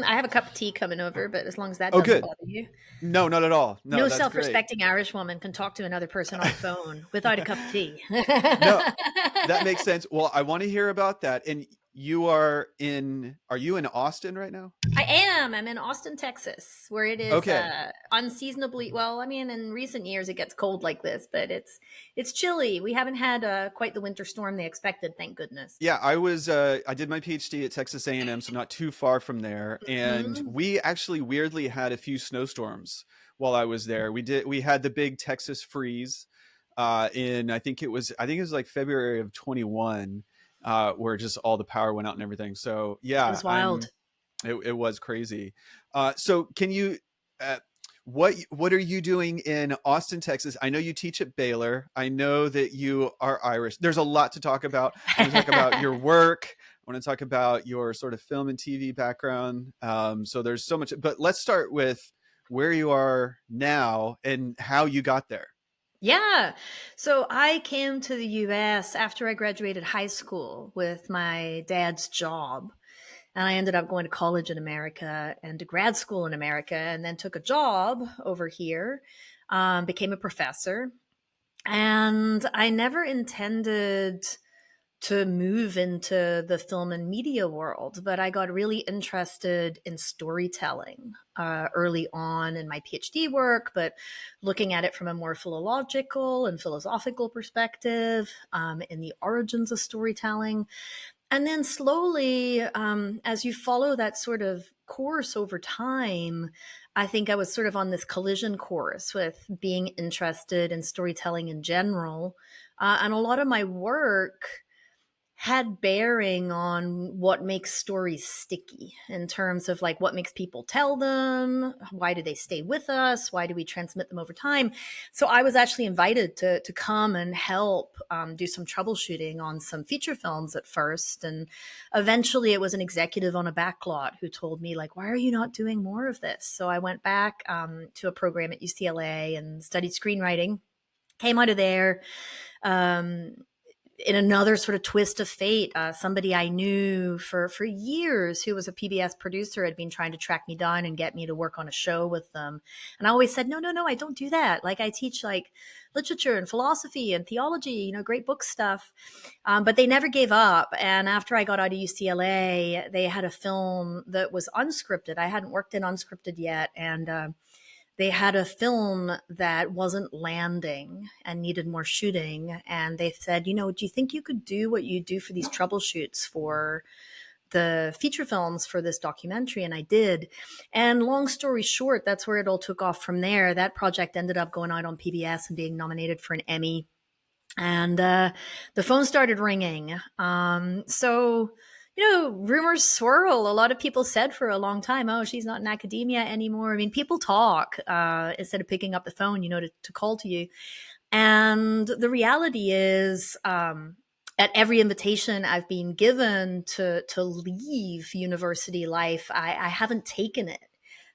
I have a cup of tea coming over, but as long as that Oh, doesn't good. bother you. No, not at all. No, No that's great. self-respecting Irish woman can talk to another person on the phone without a cup of tea. No, that makes sense. Well, I want to hear about that. And are you in Austin right now? I am. I'm in Austin, Texas, where it is Okay. unseasonably well. I mean, in recent years it gets cold like this, but it's chilly. We haven't had quite the winter storm they expected, thank goodness. Yeah, I did my PhD at Texas A&M, so not too far from there. And Hmm. we actually weirdly had a few snowstorms while I was there. We had the big Texas freeze in I think it was like February of 21, where just all the power went out and everything. So It yeah, was wild. it was crazy. So can you uh, what are you doing in Austin, Texas? I know you teach at Baylor. I know that you are Irish. There's a lot to talk about. I want to talk about your work. I want to talk about your sort of film and TV background. So there's so much, but let's start with where you are now and how you got there. Yeah. So I came to the US after I graduated high school with my dad's job. And I ended up going to college in America and to grad school in America, and then took a job over here, became a professor. And I never intended to move into the film and media world, but I got really interested in storytelling early on in my PhD work, but looking at it from a more philological and philosophical perspective, in the origins of storytelling. And then slowly, as you follow that sort of course over time, I think I was sort of on this collision course with being interested in storytelling in general. And a lot of my work had bearing on what makes stories sticky in terms of like what makes people tell them, why do they stay with us, why do we transmit them over time. So I was actually invited to come and help do some troubleshooting on some feature films at first, and eventually it was an executive on a backlot who told me like, why are you not doing more of this? So I went back to a program at UCLA and studied screenwriting, came out of there. um, in another sort of twist of fate, somebody I knew for years who was a PBS producer had been trying to track me down and get me to work on a show with them. And I always said, no, no, no, I don't do that. Like I teach like literature and philosophy and theology, great book stuff. But they never gave up. And after I got out of UCLA, they had a film that was unscripted. I hadn't worked in unscripted yet. And they had a film that wasn't landing and needed more shooting. And they said, do you think you could do what you do for these troubleshoots for the feature films for this documentary? And I did. And long story short, that's where it all took off from there. That project ended up going out on PBS and being nominated for an Emmy. And the phone started ringing. Rumors swirl. A lot of people said for a long time, oh, she's not in academia anymore. I mean, people talk instead of picking up the phone, to call to you. And the reality is, at every invitation I've been given to leave university life, I haven't taken it.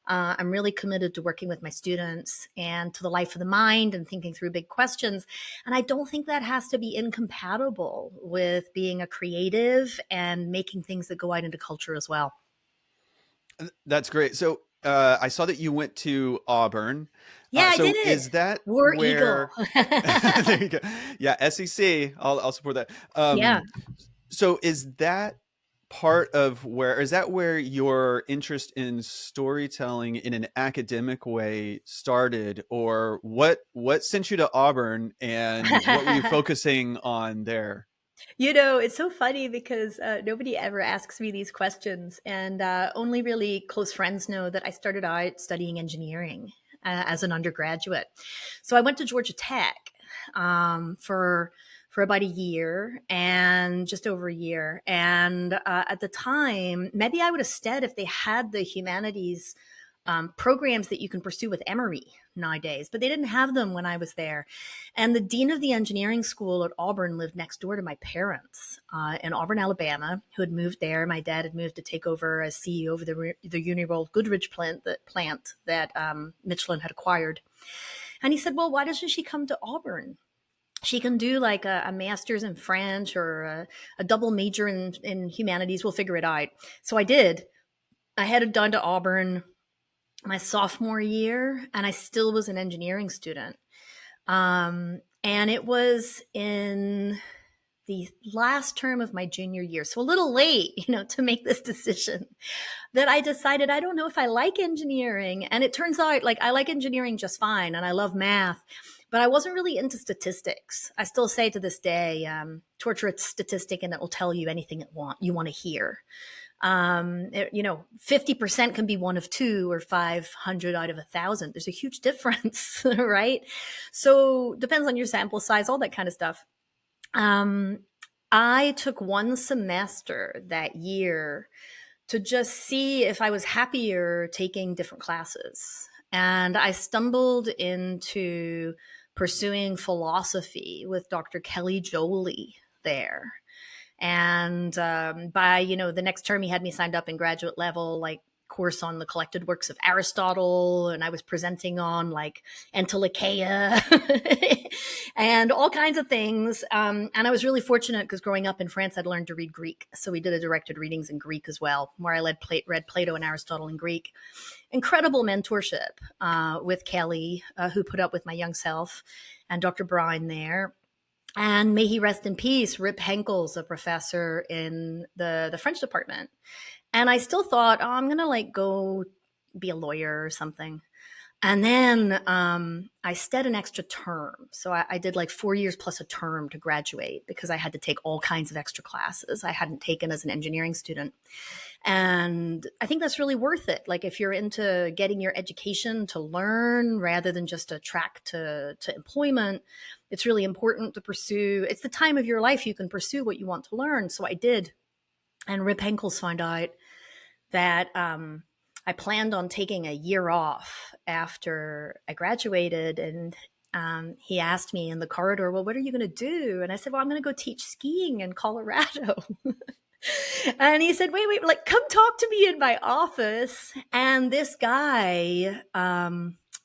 I'm really committed to working with my students and to the life of the mind and thinking through big questions. And I don't think that has to be incompatible with being a creative and making things that go out into culture as well. That's great. So I saw that you went to Auburn. Yeah, I So did. is that War Eagle. where? There you go. Yeah, SEC. I'll support that. Yeah. So is that where your interest in storytelling in an academic way started, or what sent you to Auburn, and what were you focusing on there? It's so funny because nobody ever asks me these questions, and only really close friends know that I started out studying engineering as an undergraduate. So I went to Georgia Tech for about a year, and just over a year. And at the time, maybe I would have stayed if they had the humanities programs that you can pursue with Emory nowadays, but they didn't have them when I was there. And the dean of the engineering school at Auburn lived next door to my parents in Auburn, Alabama, who had moved there. My dad had moved to take over as CEO of the Uniworld Goodrich plant that Michelin had acquired. And he said, well, why doesn't she come to Auburn? She can do like a master's in French or a double major in humanities. We'll figure it out. So I did. I headed down to Auburn my sophomore year, and I still was an engineering student. And it was in the last term of my junior year, so a little late, to make this decision, that I decided I don't know if I like engineering. And it turns out like I like engineering just fine, and I love math, but I wasn't really into statistics. I still say to this day, torture a statistic and it will tell you anything you want to hear. 50% can be one of two or 500 out of 1,000. There's a huge difference, right? So depends on your sample size, all that kind of stuff. I took one semester that year to just see if I was happier taking different classes. And I stumbled into pursuing philosophy with Dr. Kelly Jolie there. And by the next term, he had me signed up in graduate level, like course on the collected works of Aristotle, and I was presenting on like Entelechia and all kinds of things. And I was really fortunate because growing up in France, I'd learned to read Greek, so we did a directed readings in Greek as well, where I read Plato and Aristotle in Greek. Incredible mentorship with Kelly, who put up with my young self, and Dr. Brown there. And may he rest in peace, Rip Henkel's a professor in the French department. And I still thought, oh, I'm going to like go be a lawyer or something. And then I stayed an extra term. So I did like 4 years plus a term to graduate because I had to take all kinds of extra classes I hadn't taken as an engineering student. And I think that's really worth it. Like if you're into getting your education to learn rather than just a track to employment, it's really important to pursue. It's the time of your life you can pursue what you want to learn. So I did. And Rip Henkels found out that I planned on taking a year off after I graduated. And he asked me in the corridor, well, what are you going to do? And I said, well, I'm going to go teach skiing in Colorado. And he said, wait, like, come talk to me in my office. And this guy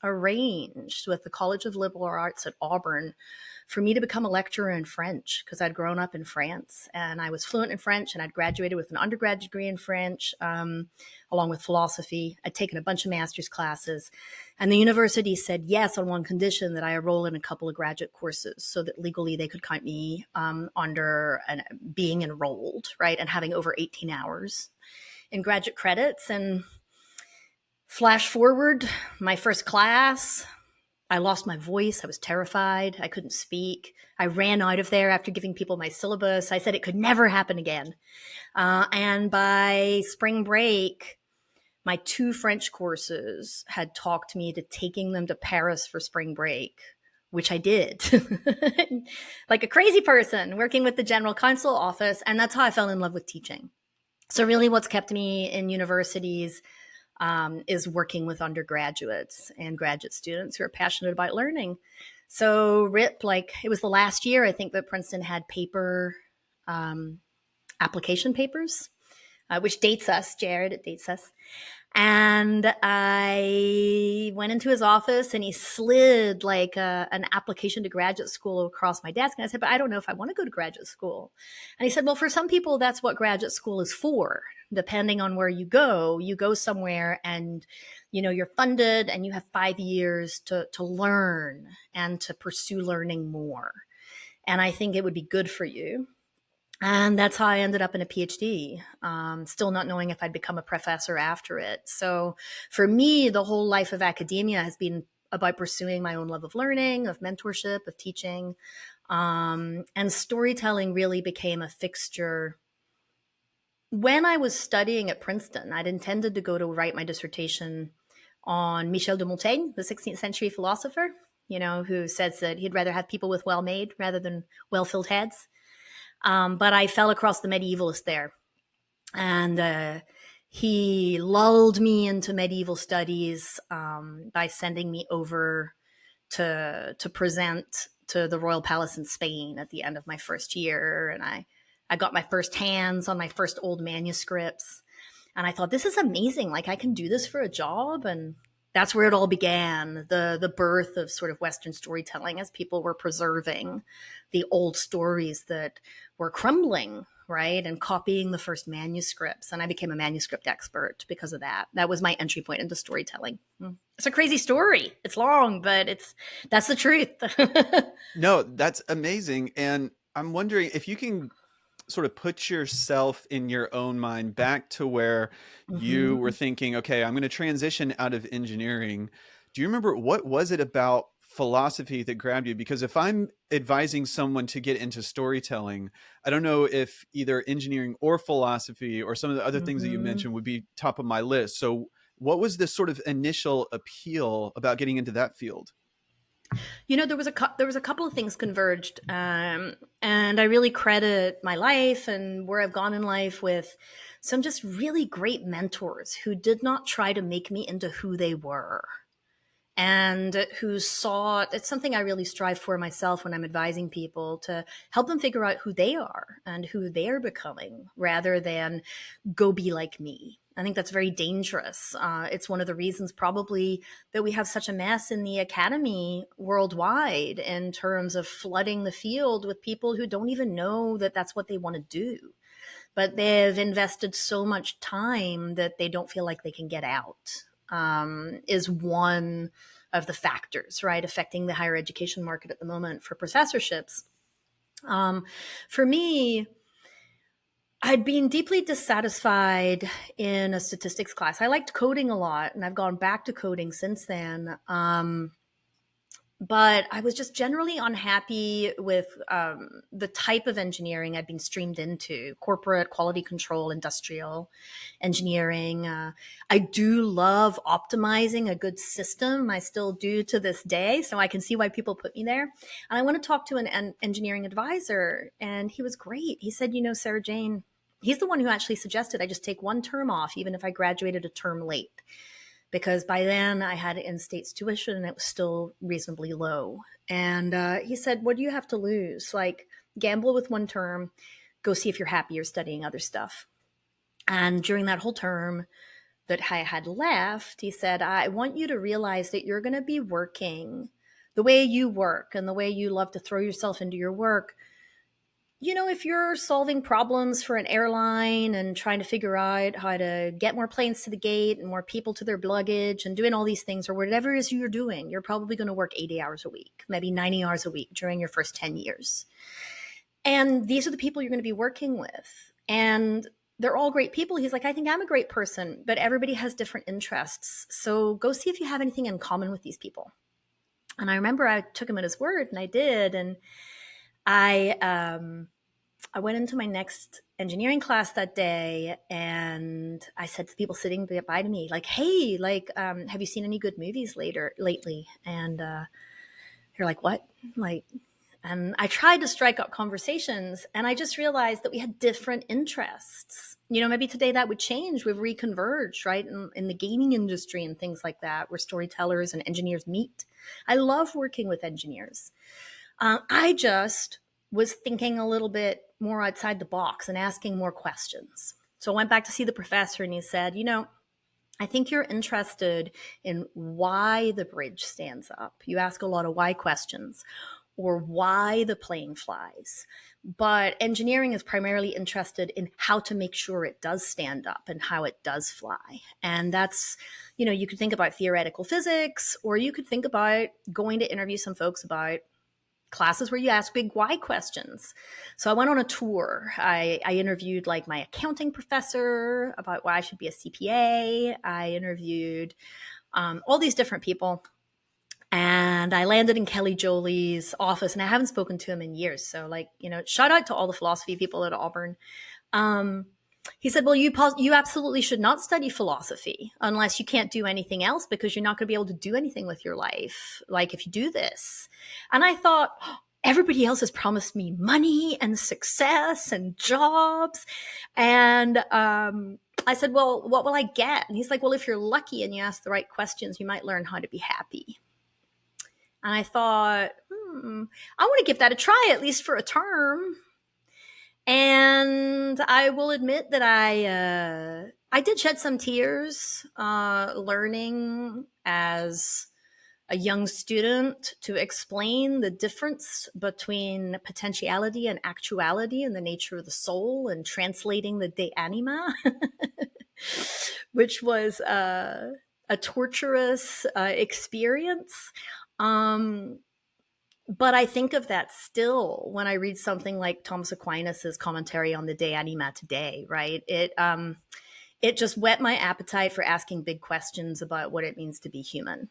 arranged with the College of Liberal Arts at Auburn for me to become a lecturer in French because I'd grown up in France and I was fluent in French, and I'd graduated with an undergrad degree in French, along with philosophy. I'd taken a bunch of master's classes, and the university said yes on one condition, that I enroll in a couple of graduate courses so that legally they could count me under being enrolled, right, and having over 18 hours in graduate credits. And flash forward, my first class, I lost my voice. I was terrified. I couldn't speak. I ran out of there after giving people my syllabus. I said it could never happen again. And by spring break, my 2 French courses had talked me to taking them to Paris for spring break, which I did. Like a crazy person working with the general counsel office. And that's how I fell in love with teaching. So really what's kept me in universities is working with undergraduates and graduate students who are passionate about learning. So Rip, like it was the last year, I think, that Princeton had paper application papers, which dates us, Jared, it dates us. And I went into his office and he slid like an application to graduate school across my desk. And I said, but I don't know if I want to go to graduate school. And he said, well, for some people, that's what graduate school is for. Depending on where you go somewhere and, you're funded and you have 5 years to learn and to pursue learning more. And I think it would be good for you. And that's how I ended up in a PhD, still not knowing if I'd become a professor after it. So for me, the whole life of academia has been about pursuing my own love of learning, of mentorship, of teaching. And storytelling really became a fixture. When I was studying at Princeton, I'd intended to go to write my dissertation on Michel de Montaigne, the 16th century philosopher, who says that he'd rather have people with well-made rather than well-filled heads. But I fell across the medievalists there. And he lulled me into medieval studies by sending me over to present to the Royal Palace in Spain at the end of my first year. And I got my first hands on my first old manuscripts. And I thought, this is amazing. Like, I can do this for a job. And that's where it all began, the birth of sort of Western storytelling, as people were preserving the old stories that were crumbling, right? And copying the first manuscripts. And I became a manuscript expert because of that. That was my entry point into storytelling. It's a crazy story. It's long, but that's the truth. No, that's amazing. And I'm wondering if you can sort of put yourself in your own mind back to where you were hmm thinking, okay, I'm going to transition out of engineering. Do you remember what was it about philosophy that grabbed you? Because if I'm advising someone to get into storytelling, I don't know if either engineering or philosophy or some of the other things that you hmm mentioned would be top of my list. So what was this sort of initial appeal about getting into that field? There was a couple of things converged, and I really credit my life and where I've gone in life with some just really great mentors who did not try to make me into who they were, and who saw it's something I really strive for myself when I'm advising people to help them figure out who they are and who they're becoming rather than go be like me. I think that's very dangerous. It's one of the reasons, probably, that we have such a mess in the academy worldwide in terms of flooding the field with people who don't even know that that's what they want to do. But they've invested so much time that they don't feel like they can get out, is one of the factors, right, affecting the higher education market at the moment for professorships. Um, for me, I'd been deeply dissatisfied in a statistics class. I liked coding a lot, and I've gone back to coding since then. But I was just generally unhappy with the type of engineering I'd been streamed into: corporate, quality control, industrial engineering. I do love optimizing a good system. I still do to this day. So I can see why people put me there. And I went to talk to an engineering advisor, and he was great. He said, Sarah Jane, he's the one who actually suggested I just take one term off, even if I graduated a term late, because by then I had in-state tuition and it was still reasonably low. And he said, what do you have to lose? Like, gamble with one term, go see if you're happy you're studying other stuff. And during that whole term that I had left, he said, I want you to realize that you're going to be working the way you work and the way you love to throw yourself into your work. If you're solving problems for an airline and trying to figure out how to get more planes to the gate and more people to their luggage and doing all these things, or whatever it is you're doing, you're probably going to work 80 hours a week, maybe 90 hours a week during your first 10 years. And these are the people you're going to be working with. And they're all great people. He's like, I think I'm a great person, but everybody has different interests. So go see if you have anything in common with these people. And I remember I took him at his word, and I did. And I went into my next engineering class that day, and I said to people sitting by to me, like, hey, like, have you seen any good movies lately? And they're like, what? Like, and I tried to strike up conversations, and I just realized that we had different interests. Maybe today that would change. We've reconverged, right? In the gaming industry and things like that, where storytellers and engineers meet. I love working with engineers. I just was thinking a little bit more outside the box and asking more questions. So I went back to see the professor, and he said, I think you're interested in why the bridge stands up. You ask a lot of why questions, or why the plane flies. But engineering is primarily interested in how to make sure it does stand up and how it does fly. And that's, you could think about theoretical physics, or you could think about going to interview some folks about classes where you ask big why questions. So I went on a tour. I interviewed like my accounting professor about why I should be a CPA. I interviewed all these different people. And I landed in Kelly Jolie's office, and I haven't spoken to him in years. So, like, shout out to all the philosophy people at Auburn. He said, well, you absolutely should not study philosophy unless you can't do anything else, because you're not going to be able to do anything with your life, like, if you do this. And I thought, oh, everybody else has promised me money and success and jobs. And I said, well, what will I get? And he's like, well, if you're lucky and you ask the right questions, you might learn how to be happy. And I thought, I want to give that a try, at least for a term. And I will admit that I did shed some tears learning as a young student to explain the difference between potentiality and actuality and the nature of the soul, and translating the de anima, which was a torturous experience. Um, but I think of that still when I read something like Thomas Aquinas's commentary on the De Anima today, right? It just whet my appetite for asking big questions about what it means to be human.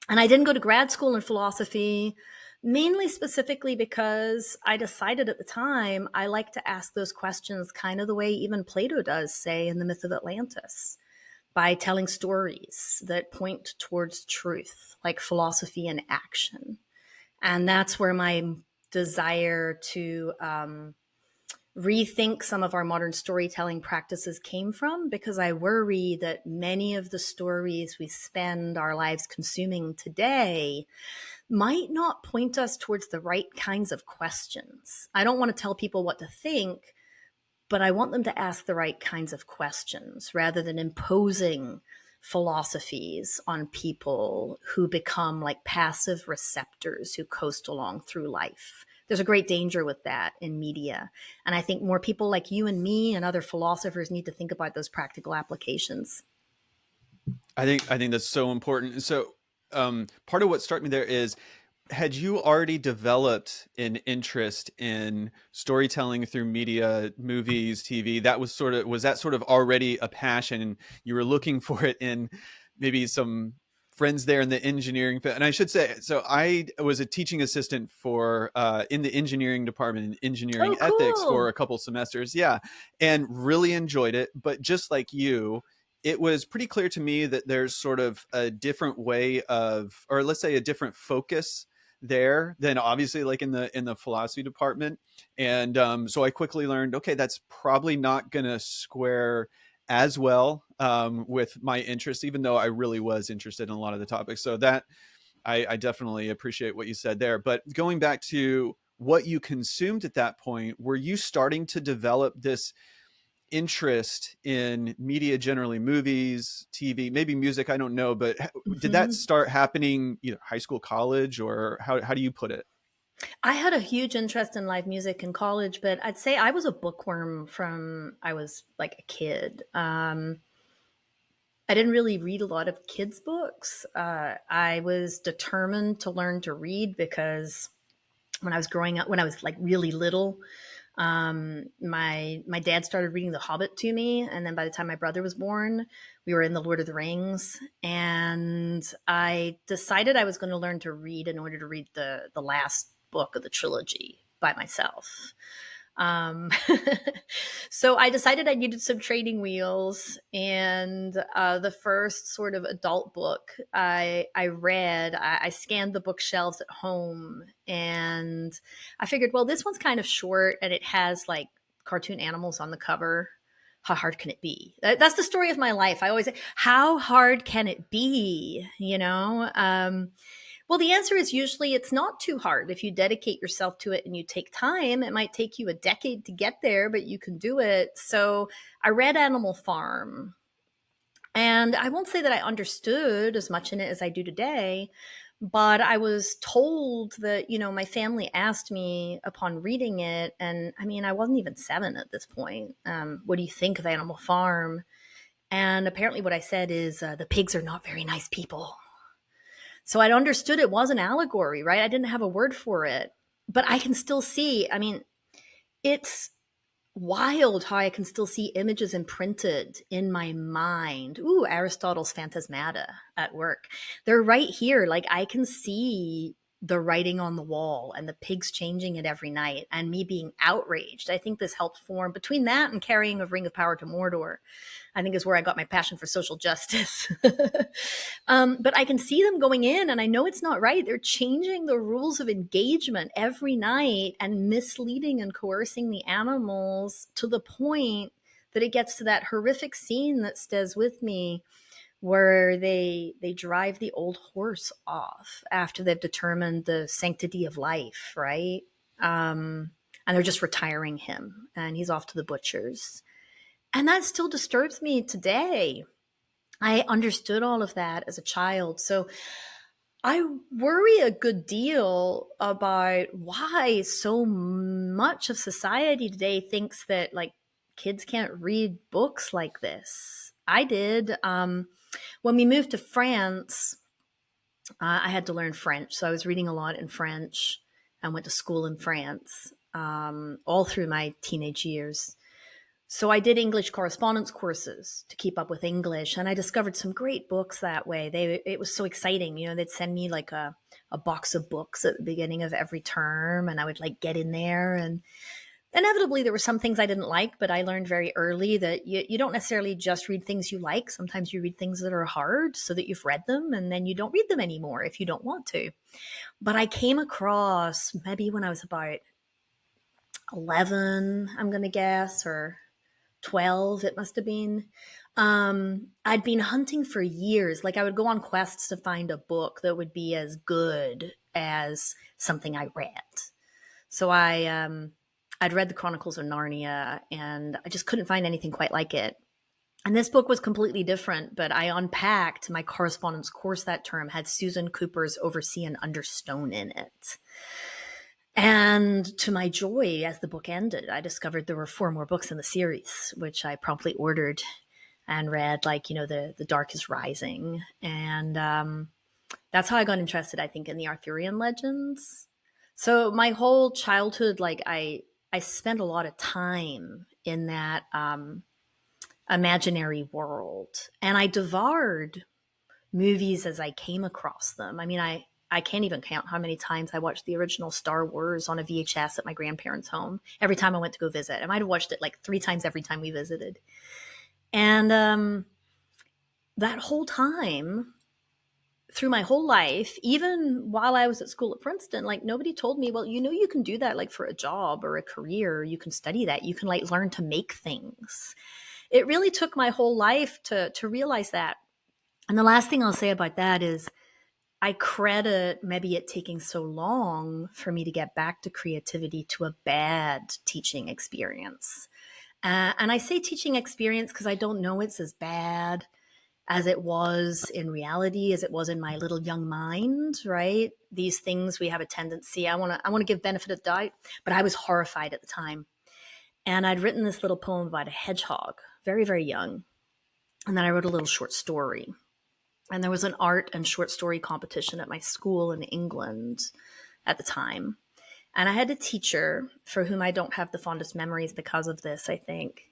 And I didn't go to grad school in philosophy, mainly specifically because I decided at the time I like to ask those questions kind of the way even Plato does, say, in the Myth of Atlantis, by telling stories that point towards truth, like philosophy in action. And that's where my desire to rethink some of our modern storytelling practices came from, because I worry that many of the stories we spend our lives consuming today might not point us towards the right kinds of questions. I don't want to tell people what to think, but I want them to ask the right kinds of questions rather than imposing philosophies on people who become like passive receptors who coast along through life. There's a great danger with that in media. And I think more people like you and me and other philosophers need to think about those practical applications. I think that's so important. So part of what struck me there is, had you already developed an interest in storytelling through media, movies, TV? That was that sort of already a passion, and you were looking for it in maybe some friends there in the engineering field? And I should say, so I was a teaching assistant for in the engineering department in engineering Oh, ethics for cool. a couple semesters. Yeah, and really enjoyed it. But just like you, it was pretty clear to me that there's sort of a different way of, or let's say a different focus there than obviously like in the philosophy department. And so I quickly learned, okay, that's probably not going to square as well with my interest, even though I really was interested in a lot of the topics. So that I definitely appreciate what you said there. But going back to what you consumed at that point, were you starting to develop this interest in media generally, movies, TV, maybe music, I don't know, but did that Mm-hmm. start happening either high school, college, or how do you put it? I had a huge interest in live music in college, but I'd say I was a bookworm from I was like a kid. I didn't really read a lot of kids' books. I was determined to learn to read because when I was growing up, when I was like really little, my dad started reading The Hobbit to me, and then by the time my brother was born, we were in the Lord of the Rings, and I decided I was going to learn to read in order to read the last book of the trilogy by myself. Um, so I decided I needed some training wheels, and the first sort of adult book I read, I scanned the bookshelves at home, and I figured, well, this one's kind of short, and it has like cartoon animals on the cover. How hard can it be? That's the story of my life. I always say, how hard can it be? Well, the answer is usually it's not too hard. If you dedicate yourself to it and you take time, it might take you a decade to get there, but you can do it. So I read Animal Farm, and I won't say that I understood as much in it as I do today, but I was told that, my family asked me upon reading it, and I mean, I wasn't even 7 at this point. What do you think of Animal Farm? And apparently, what I said is the pigs are not very nice people. So I'd understood it was an allegory, right? I didn't have a word for it, but I can still see. I mean, it's wild how I can still see images imprinted in my mind. Ooh, Aristotle's Phantasmata at work. They're right here. Like I can see the writing on the wall and the pigs changing it every night and me being outraged. I think this helped form between that and carrying a ring of power to Mordor. I think is where I got my passion for social justice. But I can see them going in, and I know it's not right. They're changing the rules of engagement every night and misleading and coercing the animals to the point that it gets to that horrific scene that stays with me, where they drive the old horse off after they've determined the sanctity of life, right? And they're just retiring him, and he's off to the butchers. And that still disturbs me today. I understood all of that as a child. So I worry a good deal about why so much of society today thinks that like kids can't read books like this. I did. When we moved to France, I had to learn French. So I was reading a lot in French and went to school in France all through my teenage years. So I did English correspondence courses to keep up with English, and I discovered some great books that way. It was so exciting. You know, they'd send me like a box of books at the beginning of every term, and I would like get in there. And inevitably, there were some things I didn't like, but I learned very early that you don't necessarily just read things you like. Sometimes you read things that are hard so that you've read them, and then you don't read them anymore if you don't want to. But I came across maybe when I was about 11, I'm going to guess, or 12 it must have been. I'd been hunting for years. Like I would go on quests to find a book that would be as good as something I read. So I'd read the Chronicles of Narnia, and I just couldn't find anything quite like it. And this book was completely different, but I unpacked my correspondence course that term, had Susan Cooper's Oversea and Under Stone in it. And to my joy, as the book ended, I discovered there were 4 more books in the series, which I promptly ordered and read, like, you know, the Dark is Rising. And that's how I got interested, I think, in the Arthurian legends. So my whole childhood, like I spent a lot of time in that imaginary world, and I devoured movies as I came across them. I mean, I can't even count how many times I watched the original Star Wars on a VHS at my grandparents' home every time I went to go visit. I might have watched it like 3 times every time we visited. And that whole time, through my whole life, even while I was at school at Princeton, like nobody told me, well, you know, you can do that like for a job or a career. You can study that. You can like learn to make things. It really took my whole life to realize that. And the last thing I'll say about that is I credit maybe it taking so long for me to get back to creativity to a bad teaching experience. And I say teaching experience because I don't know it's as bad as it was in reality, as it was in my little young mind, right? These things we have a tendency, I want to give benefit of the doubt, but I was horrified at the time. And I'd written this little poem about a hedgehog, very, very young. And then I wrote a little short story. And there was an art and short story competition at my school in England at the time. And I had a teacher for whom I don't have the fondest memories because of this, I think,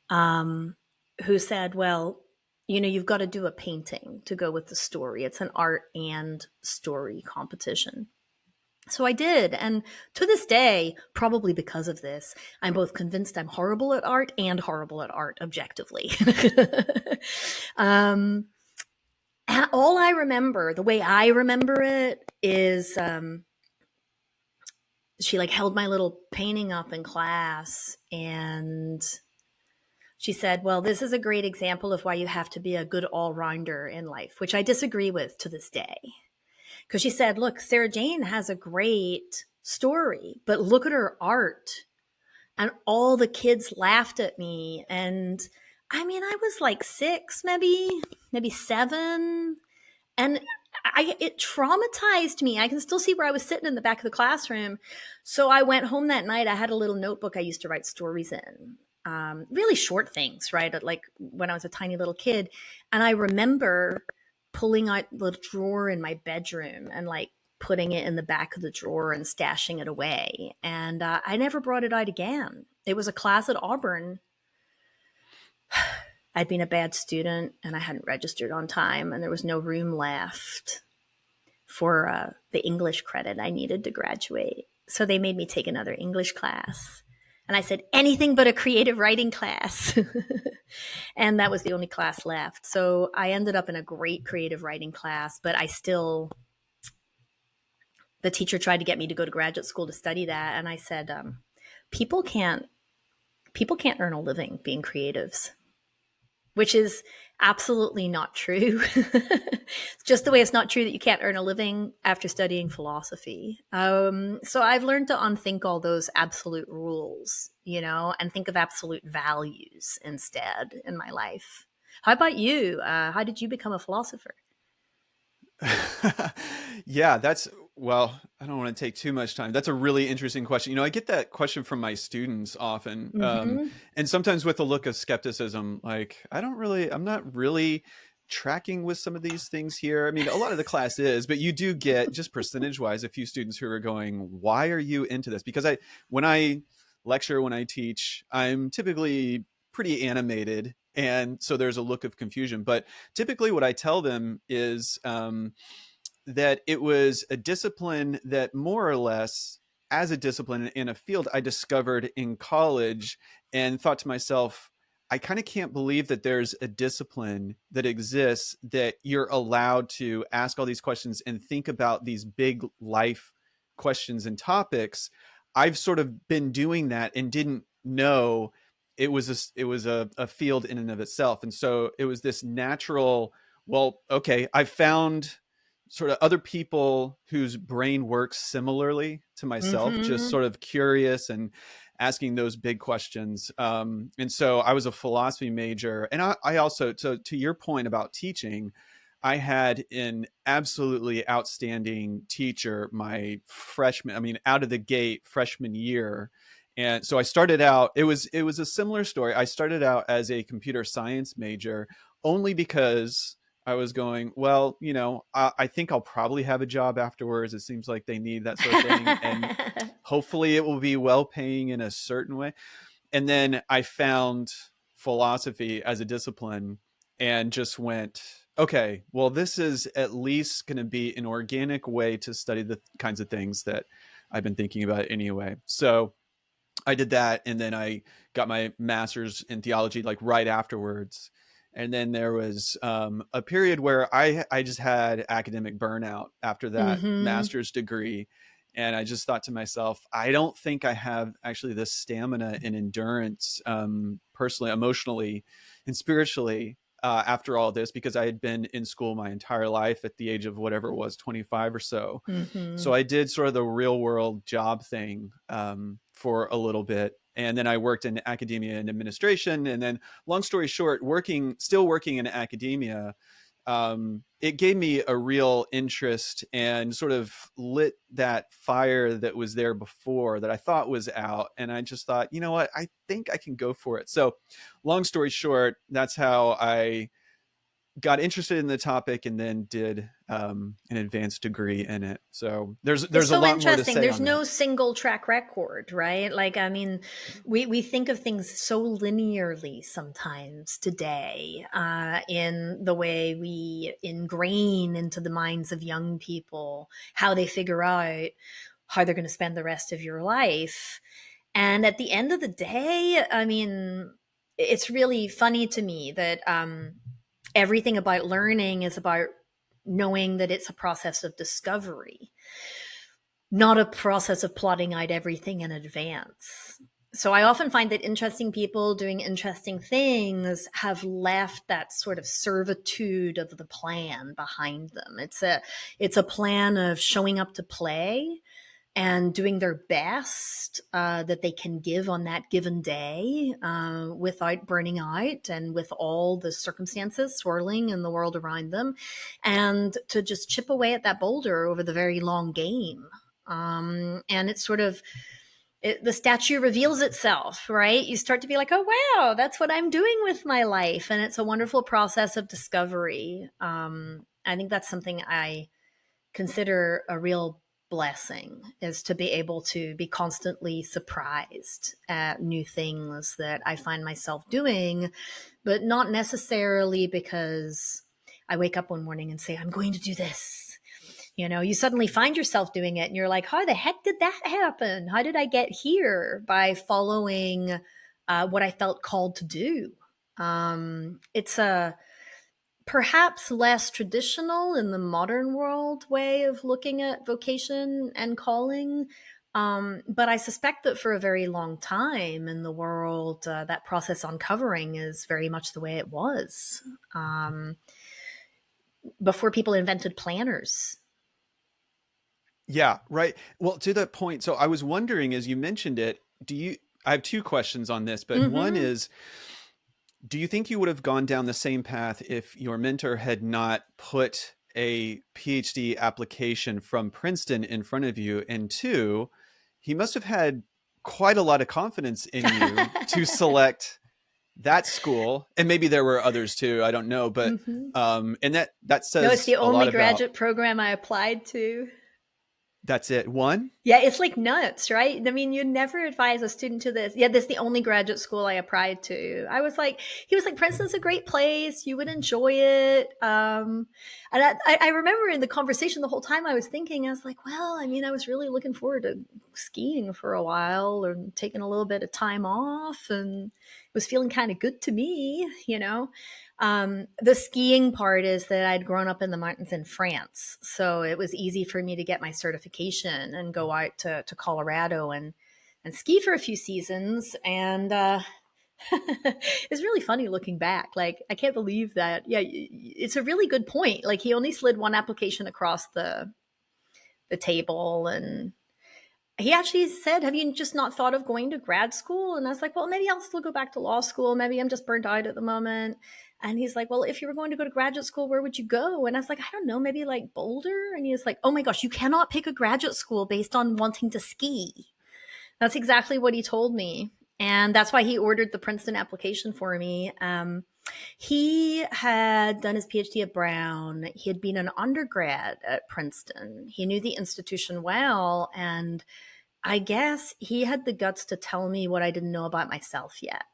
who said, well, you know, you've got to do a painting to go with the story. It's an art and story competition. So I did. And to this day, probably because of this, I'm both convinced I'm horrible at art and horrible at art objectively. um, all I remember, the way I remember it, is she like held my little painting up in class, and she said, well, this is a great example of why you have to be a good all-rounder in life, which I disagree with to this day. Because she said, look, Sarah Jane has a great story, but look at her art. And all the kids laughed at me. And I mean, I was like 6, maybe 7. And it traumatized me. I can still see where I was sitting in the back of the classroom. So I went home that night. I had a little notebook I used to write stories in. Really short things, right? Like when I was a tiny little kid. And I remember pulling out the drawer in my bedroom and like putting it in the back of the drawer and stashing it away. And I never brought it out again. It was a class at Auburn. I'd been a bad student and I hadn't registered on time, and there was no room left for the English credit I needed to graduate. So they made me take another English class. And I said, anything but a creative writing class. And that was the only class left. So I ended up in a great creative writing class, but the teacher tried to get me to go to graduate school to study that. And I said, people can't earn a living being creatives, which is absolutely not true. Just the way it's not true that you can't earn a living after studying philosophy. So I've learned to unthink all those absolute rules, you know, and think of absolute values instead in my life. How about you? How did you become a philosopher? Yeah, that's well, I don't want to take too much time. That's a really interesting question. I get that question from my students often, Hmm. and sometimes with a look of skepticism, like I'm not really tracking with some of these things here. I mean, a lot of the class is, but you do get just percentage wise a few students who are going, "Why are you into this?" Because when I lecture, when I teach, I'm typically pretty animated, and so there's a look of confusion, but typically what I tell them is that it was a discipline that more or less, as a discipline in a field, I discovered in college and thought to myself, I kind of can't believe that there's a discipline that exists that you're allowed to ask all these questions and think about these big life questions and topics. I've sort of been doing that and didn't know it was a field in and of itself. And so it was this natural, well, okay, I found sort of other people whose brain works similarly to myself, just Hmm. sort of curious and asking those big questions. And so I was a philosophy major. And I also, so to your point about teaching, I had an absolutely outstanding teacher my freshman, I mean, out of the gate freshman year. And so I started out, it was a similar story. I started out as a computer science major only because I was going, well, I think I'll probably have a job afterwards. It seems like they need that sort of thing. And hopefully it will be well paying in a certain way. And then I found philosophy as a discipline and just went, okay, well, this is at least going to be an organic way to study the kinds of things that I've been thinking about anyway. So I did that, and then I got my master's in theology like right afterwards. And then there was a period where I just had academic burnout after that Hmm. master's degree, and I just thought to myself, I don't think I have actually the stamina and endurance, personally, emotionally, and spiritually. After all this, because I had been in school my entire life at the age of whatever it was, 25 or so, Hmm. so I did sort of the real world job thing for a little bit. And then I worked in academia and administration. And then, long story short, still working in academia, it gave me a real interest and sort of lit that fire that was there before that I thought was out. And I just thought, you know what? I think I can go for it. So, long story short, that's how I got interested in the topic and then did an advanced degree in it. So It's there's a so lot more to interesting. say There's on that. no single track record, right? Like, I mean, we think of things so linearly sometimes today, in the way we ingrain into the minds of young people how they figure out how they're going to spend the rest of your life. And at the end of the day, I mean, it's really funny to me that everything about learning is about knowing that it's a process of discovery, not a process of plotting out everything in advance. So I often find that interesting people doing interesting things have left that sort of servitude of the plan behind them. It's a plan of showing up to play and doing their best that they can give on that given day, without burning out and with all the circumstances swirling in the world around them, and to just chip away at that boulder over the very long game. And it's sort of the statue reveals itself, right? You start to be like, oh, wow, that's what I'm doing with my life. And it's a wonderful process of discovery. I think that's something I consider a real blessing, is to be able to be constantly surprised at new things that I find myself doing, but not necessarily because I wake up one morning and say, I'm going to do this. You suddenly find yourself doing it and you're like, how the heck did that happen? How did I get here? By following what I felt called to do. It's a perhaps less traditional in the modern world way of looking at vocation and calling. But I suspect that for a very long time in the world, that process uncovering is very much the way it was, um, before people invented planners. Yeah, right. Well, to that point, so I was wondering as you mentioned it, I have two questions on this, but one Mm-hmm. is, do you think you would have gone down the same path if your mentor had not put a PhD application from Princeton in front of you, and two, he must have had quite a lot of confidence in you to select that school, and maybe there were others too. I don't know, but Hmm. and that No, it's says the a lot only about. graduate program I applied to. That's it. One. Yeah, it's like nuts, right? I mean, you'd never advise a student to this. Yeah, this is the only graduate school I applied to. I was like, he was like, Princeton's a great place. You would enjoy it. And I remember in the conversation the whole time I was thinking, I was like, well, I mean, I was really looking forward to skiing for a while or taking a little bit of time off, and it was feeling kind of good to me, you know? The skiing part is that I'd grown up in the mountains in France. So it was easy for me to get my certification and go out to Colorado and ski for a few seasons. And it's really funny looking back. Like, I can't believe that. Yeah, it's a really good point. Like, he only slid one application across the table, and he actually said, have you just not thought of going to grad school? And I was like, well, maybe I'll still go back to law school. Maybe I'm just burnt out at the moment. And he's like, well, if you were going to go to graduate school, where would you go? And I was like, I don't know, maybe like Boulder. And he was like, oh my gosh, you cannot pick a graduate school based on wanting to ski. That's exactly what he told me. And that's why he ordered the Princeton application for me. He had done his PhD at Brown. He had been an undergrad at Princeton. He knew the institution well. And I guess he had the guts to tell me what I didn't know about myself yet.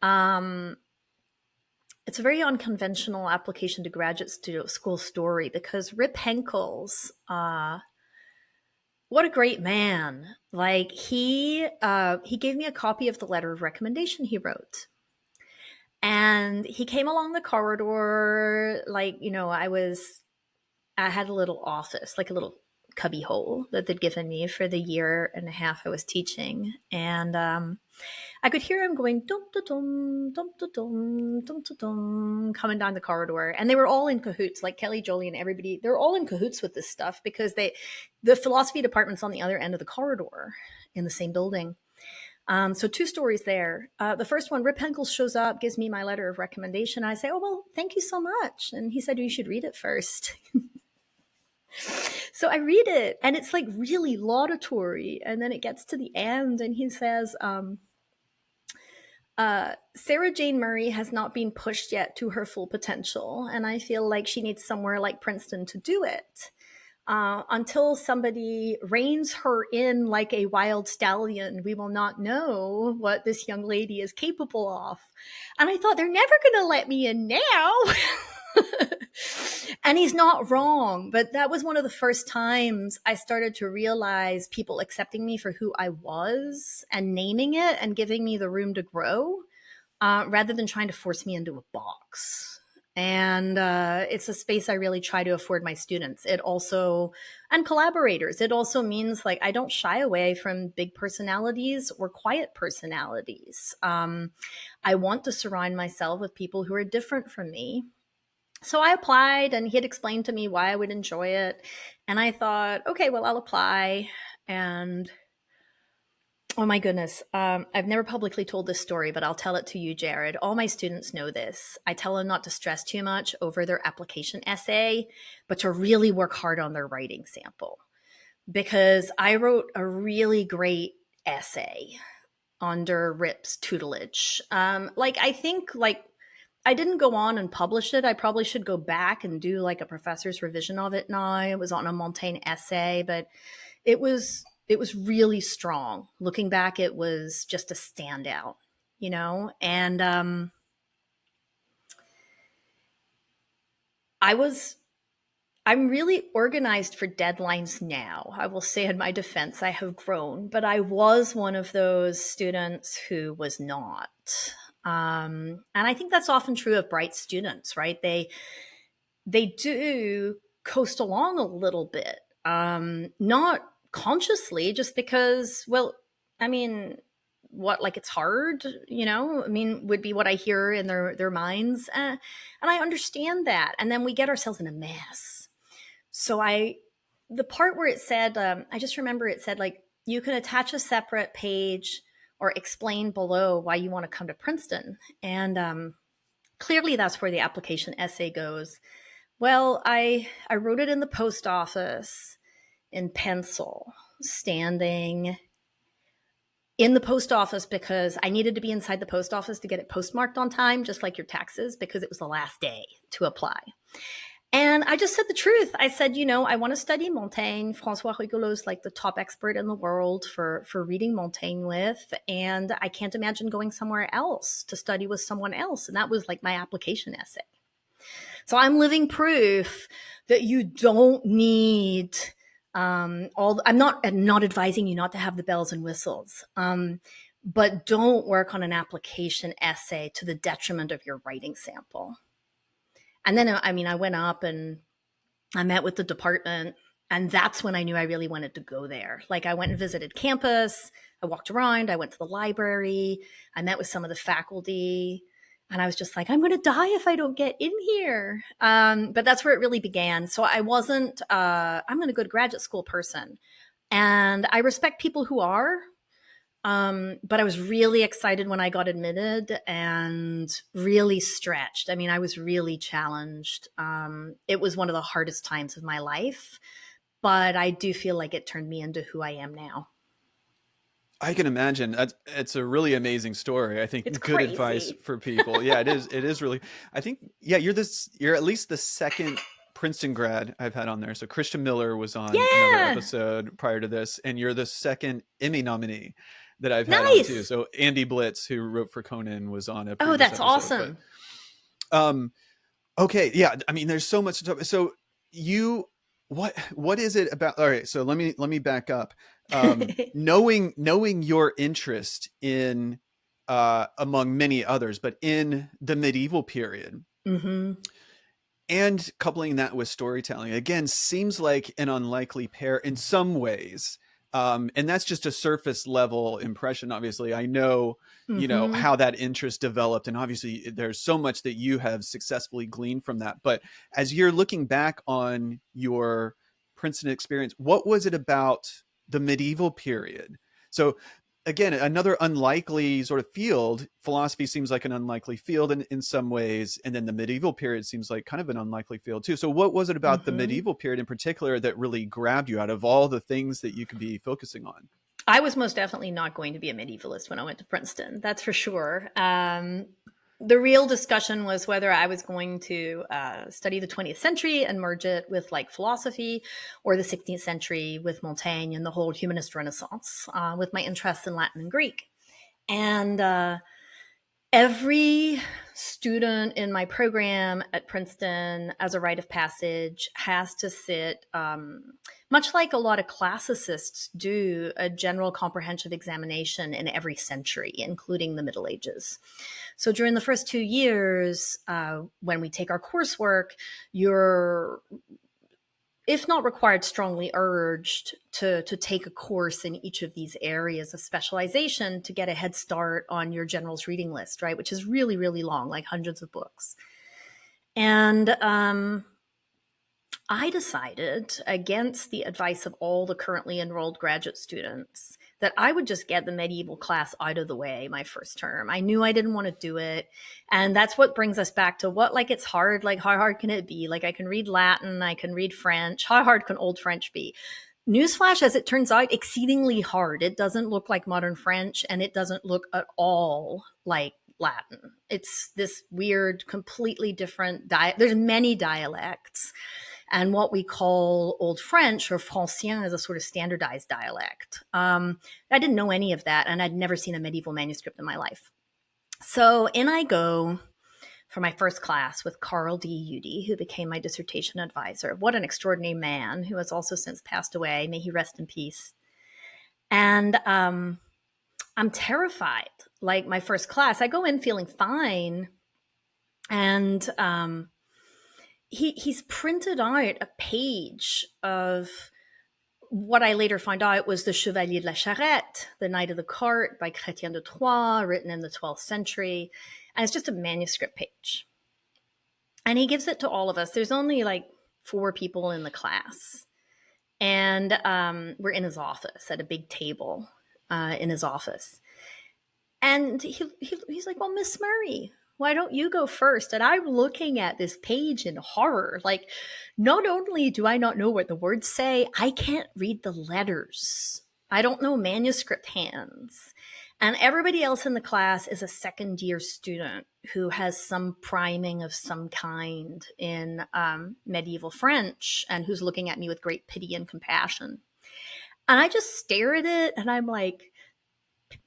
Um, it's a very unconventional application to graduate school story because Rip Henkels, what a great man! Like he gave me a copy of the letter of recommendation he wrote, and he came along the corridor like I had a little office, like a little cubby hole that they'd given me for the year and a half I was teaching. And I could hear him going dum da dum dum da dum dum da dum coming down the corridor. And they were all in cahoots, like Kelly, Jolie, and everybody. They're all in cahoots with this stuff because the philosophy department's on the other end of the corridor in the same building. So two stories there. The first one, Rip Henkels shows up, gives me my letter of recommendation. I say, oh, well, thank you so much. And he said, you should read it first. So I read it, and it's like really laudatory. And then it gets to the end, and he says, Sarah Jane Murray has not been pushed yet to her full potential, and I feel like she needs somewhere like Princeton to do it. Until somebody reins her in like a wild stallion, we will not know what this young lady is capable of. And I thought, they're never going to let me in now. And he's not wrong, but that was one of the first times I started to realize people accepting me for who I was and naming it and giving me the room to grow, rather than trying to force me into a box. And it's a space I really try to afford my students. It also, and collaborators, it also means like I don't shy away from big personalities or quiet personalities. I want to surround myself with people who are different from me. So I applied, and he had explained to me why I would enjoy it. And I thought, okay, well, I'll apply. And oh my goodness, I've never publicly told this story, but I'll tell it to you, Jared. All my students know this. I tell them not to stress too much over their application essay, but to really work hard on their writing sample. Because I wrote a really great essay under Rip's tutelage. I think I didn't go on and publish it. I probably should go back and do like a professor's revision of it now. It was on a Montaigne essay, but it was really strong. Looking back, it was just a standout, you know? And I'm really organized for deadlines now. I will say in my defense, I have grown, but I was one of those students who was not. And I think that's often true of bright students, right? They do coast along a little bit, not consciously, just because, well, I mean, what, like it's hard, I mean, would be what I hear in their minds. And I understand that. And then we get ourselves in a mess. So the part where it said, I just remember it said, like, you can attach a separate page or explain below why you want to come to Princeton. And clearly that's where the application essay goes. Well, I wrote it in the post office in pencil, standing in the post office because I needed to be inside the post office to get it postmarked on time, just like your taxes, because it was the last day to apply. And I just said the truth. I said, I want to study Montaigne. Francois Rigolo is like the top expert in the world for reading Montaigne with. And I can't imagine going somewhere else to study with someone else. And that was like my application essay. So I'm living proof that you don't need I'm not advising you not to have the bells and whistles. But don't work on an application essay to the detriment of your writing sample. And then, I went up and I met with the department, and that's when I knew I really wanted to go there. Like, I went and visited campus, I walked around, I went to the library, I met with some of the faculty, and I was just like, I'm going to die if I don't get in here. But that's where it really began. So I wasn't, I'm going to go to graduate school person. And I respect people who are, but I was really excited when I got admitted and really stretched. I was really challenged. It was one of the hardest times of my life, but I do feel like it turned me into who I am now. I can imagine. It's a really amazing story. I It's think good advice crazy. for people. Yeah, it is. It is really. I think. Yeah, you're at least the second Princeton grad I've had on there. So Christian Miller was on another Yeah. episode prior to this, and you're the second Emmy nominee that I've had on too. Nice. So Andy Blitz, who wrote for Conan, was on a Oh, previous that's episode. But awesome. um, okay, yeah. There's so much to talk. So you, what is it about? All right, so let me back up. Knowing your interest in, among many others, but in the medieval period, Mm-hmm. and coupling that with storytelling again seems like an unlikely pair in some ways. And that's just a surface level impression. Obviously, I know, Mm-hmm. how that interest developed, and obviously there's so much that you have successfully gleaned from that. But as you're looking back on your Princeton experience, what was it about the medieval period? So again, another unlikely sort of field. Philosophy seems like an unlikely field in some ways, and then the medieval period seems like kind of an unlikely field too. So what was it about the Mm-hmm. medieval period in particular that really grabbed you out of all the things that you could be focusing on? I was most definitely not going to be a medievalist when I went to Princeton. That's for sure. The real discussion was whether I was going to study the 20th century and merge it with like philosophy, or the 16th century with Montaigne and the whole humanist renaissance, with my interests in Latin and Greek. And every student in my program at Princeton, as a rite of passage, has to sit, much like a lot of classicists do, a general comprehensive examination in every century, including the Middle Ages. So during the first 2 years, when we take our coursework, you're, if not required, strongly urged to take a course in each of these areas of specialization to get a head start on your general's reading list, right? Which is really, really long, like hundreds of books. And I decided, against the advice of all the currently enrolled graduate students, that I would just get the medieval class out of the way my first term. I knew I didn't want to do it. And that's what brings us back to what, like, it's hard. Like, how hard can it be? Like, I can read Latin, I can read French. How hard can Old French be? Newsflash, as it turns out, exceedingly hard. It doesn't look like modern French, and it doesn't look at all like Latin. It's this weird, completely different there's many dialects. And what we call Old French, or Francien, is a sort of standardized dialect. I didn't know any of that, and I'd never seen a medieval manuscript in my life. So in I go for my first class with Carl D. Udy, who became my dissertation advisor. What an extraordinary man, who has also since passed away. May he rest in peace. And I'm terrified. Like, my first class, I go in feeling fine, and he's printed out a page of what I later found out was the Chevalier de la Charrette, the Knight of the Cart by Chrétien de Troyes, written in the 12th century. And it's just a manuscript page. And he gives it to all of us. There's only like 4 people in the class. And we're in his office at a big table in his office. And he's like, well, Miss Murray, why don't you go first? And I'm looking at this page in horror. Like, not only do I not know what the words say, I can't read the letters. I don't know manuscript hands. And everybody else in the class is a second year student who has some priming of some kind in medieval French and who's looking at me with great pity and compassion. And I just stare at it and I'm like,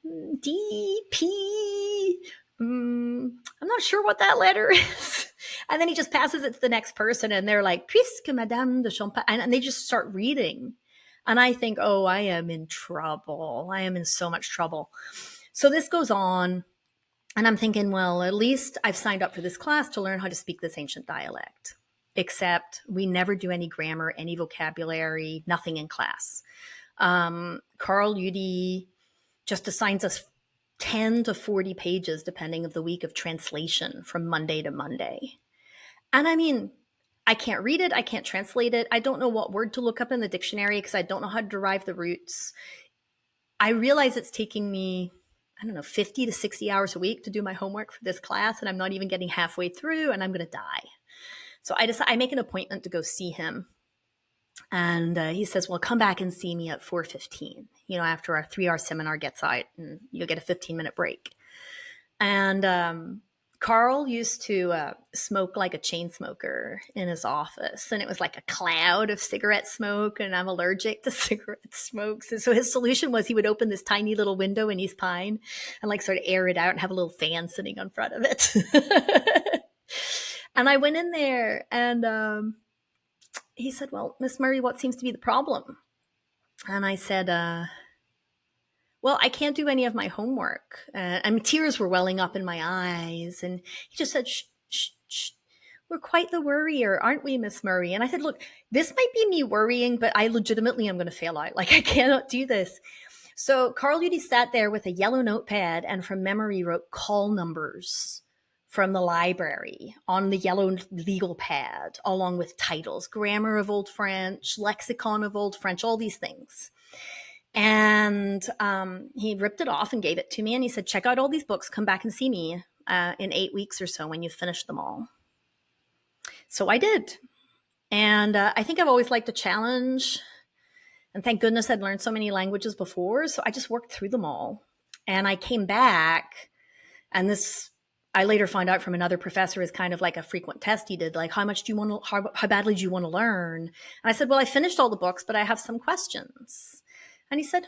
D, P, I'm not sure what that letter is. And then he just passes it to the next person and they're like, puisque Madame de Champagne. And they just start reading. And I think, oh, I am in trouble. I am in so much trouble. So this goes on. And I'm thinking, well, at least I've signed up for this class to learn how to speak this ancient dialect. Except we never do any grammar, any vocabulary, nothing in class. Carl Udy just assigns us 10 to 40 pages, depending of the week, of translation from Monday to Monday. And I mean, I can't read it. I can't translate it. I don't know what word to look up in the dictionary because I don't know how to derive the roots. I realize it's taking me, I don't know, 50 to 60 hours a week to do my homework for this class, and I'm not even getting halfway through, and I'm going to die. So I make an appointment to go see him. And he says, well, come back and see me at 4:15, after our 3-hour seminar gets out, and you'll get a 15-minute break. And Carl used to smoke like a chain smoker in his office, and it was like a cloud of cigarette smoke, and I'm allergic to cigarette smokes. And so his solution was he would open this tiny little window in East Pine and like sort of air it out and have a little fan sitting on front of it. And I went in there and he said, well, Miss Murray, what seems to be the problem? And I said, well, I can't do any of my homework. And tears were welling up in my eyes. And he just said, shh, shh, shh. We're quite the worrier, aren't we, Miss Murray? And I said, look, this might be me worrying, but I legitimately am going to fail out. Like, I cannot do this. So Carl Udy sat there with a yellow notepad and from memory wrote call numbers from the library on the yellow legal pad, along with titles, grammar of Old French, lexicon of Old French, all these things. And he ripped it off and gave it to me. And he said, check out all these books, come back and see me in 8 weeks or so when you've finished them all. So I did. And I think I've always liked a challenge. And thank goodness I'd learned so many languages before. So I just worked through them all. And I came back, and this, I later found out from another professor, is kind of like a frequent test he did, like, how much do you want to, how badly do you want to learn? And I said, well, I finished all the books, but I have some questions. And he said,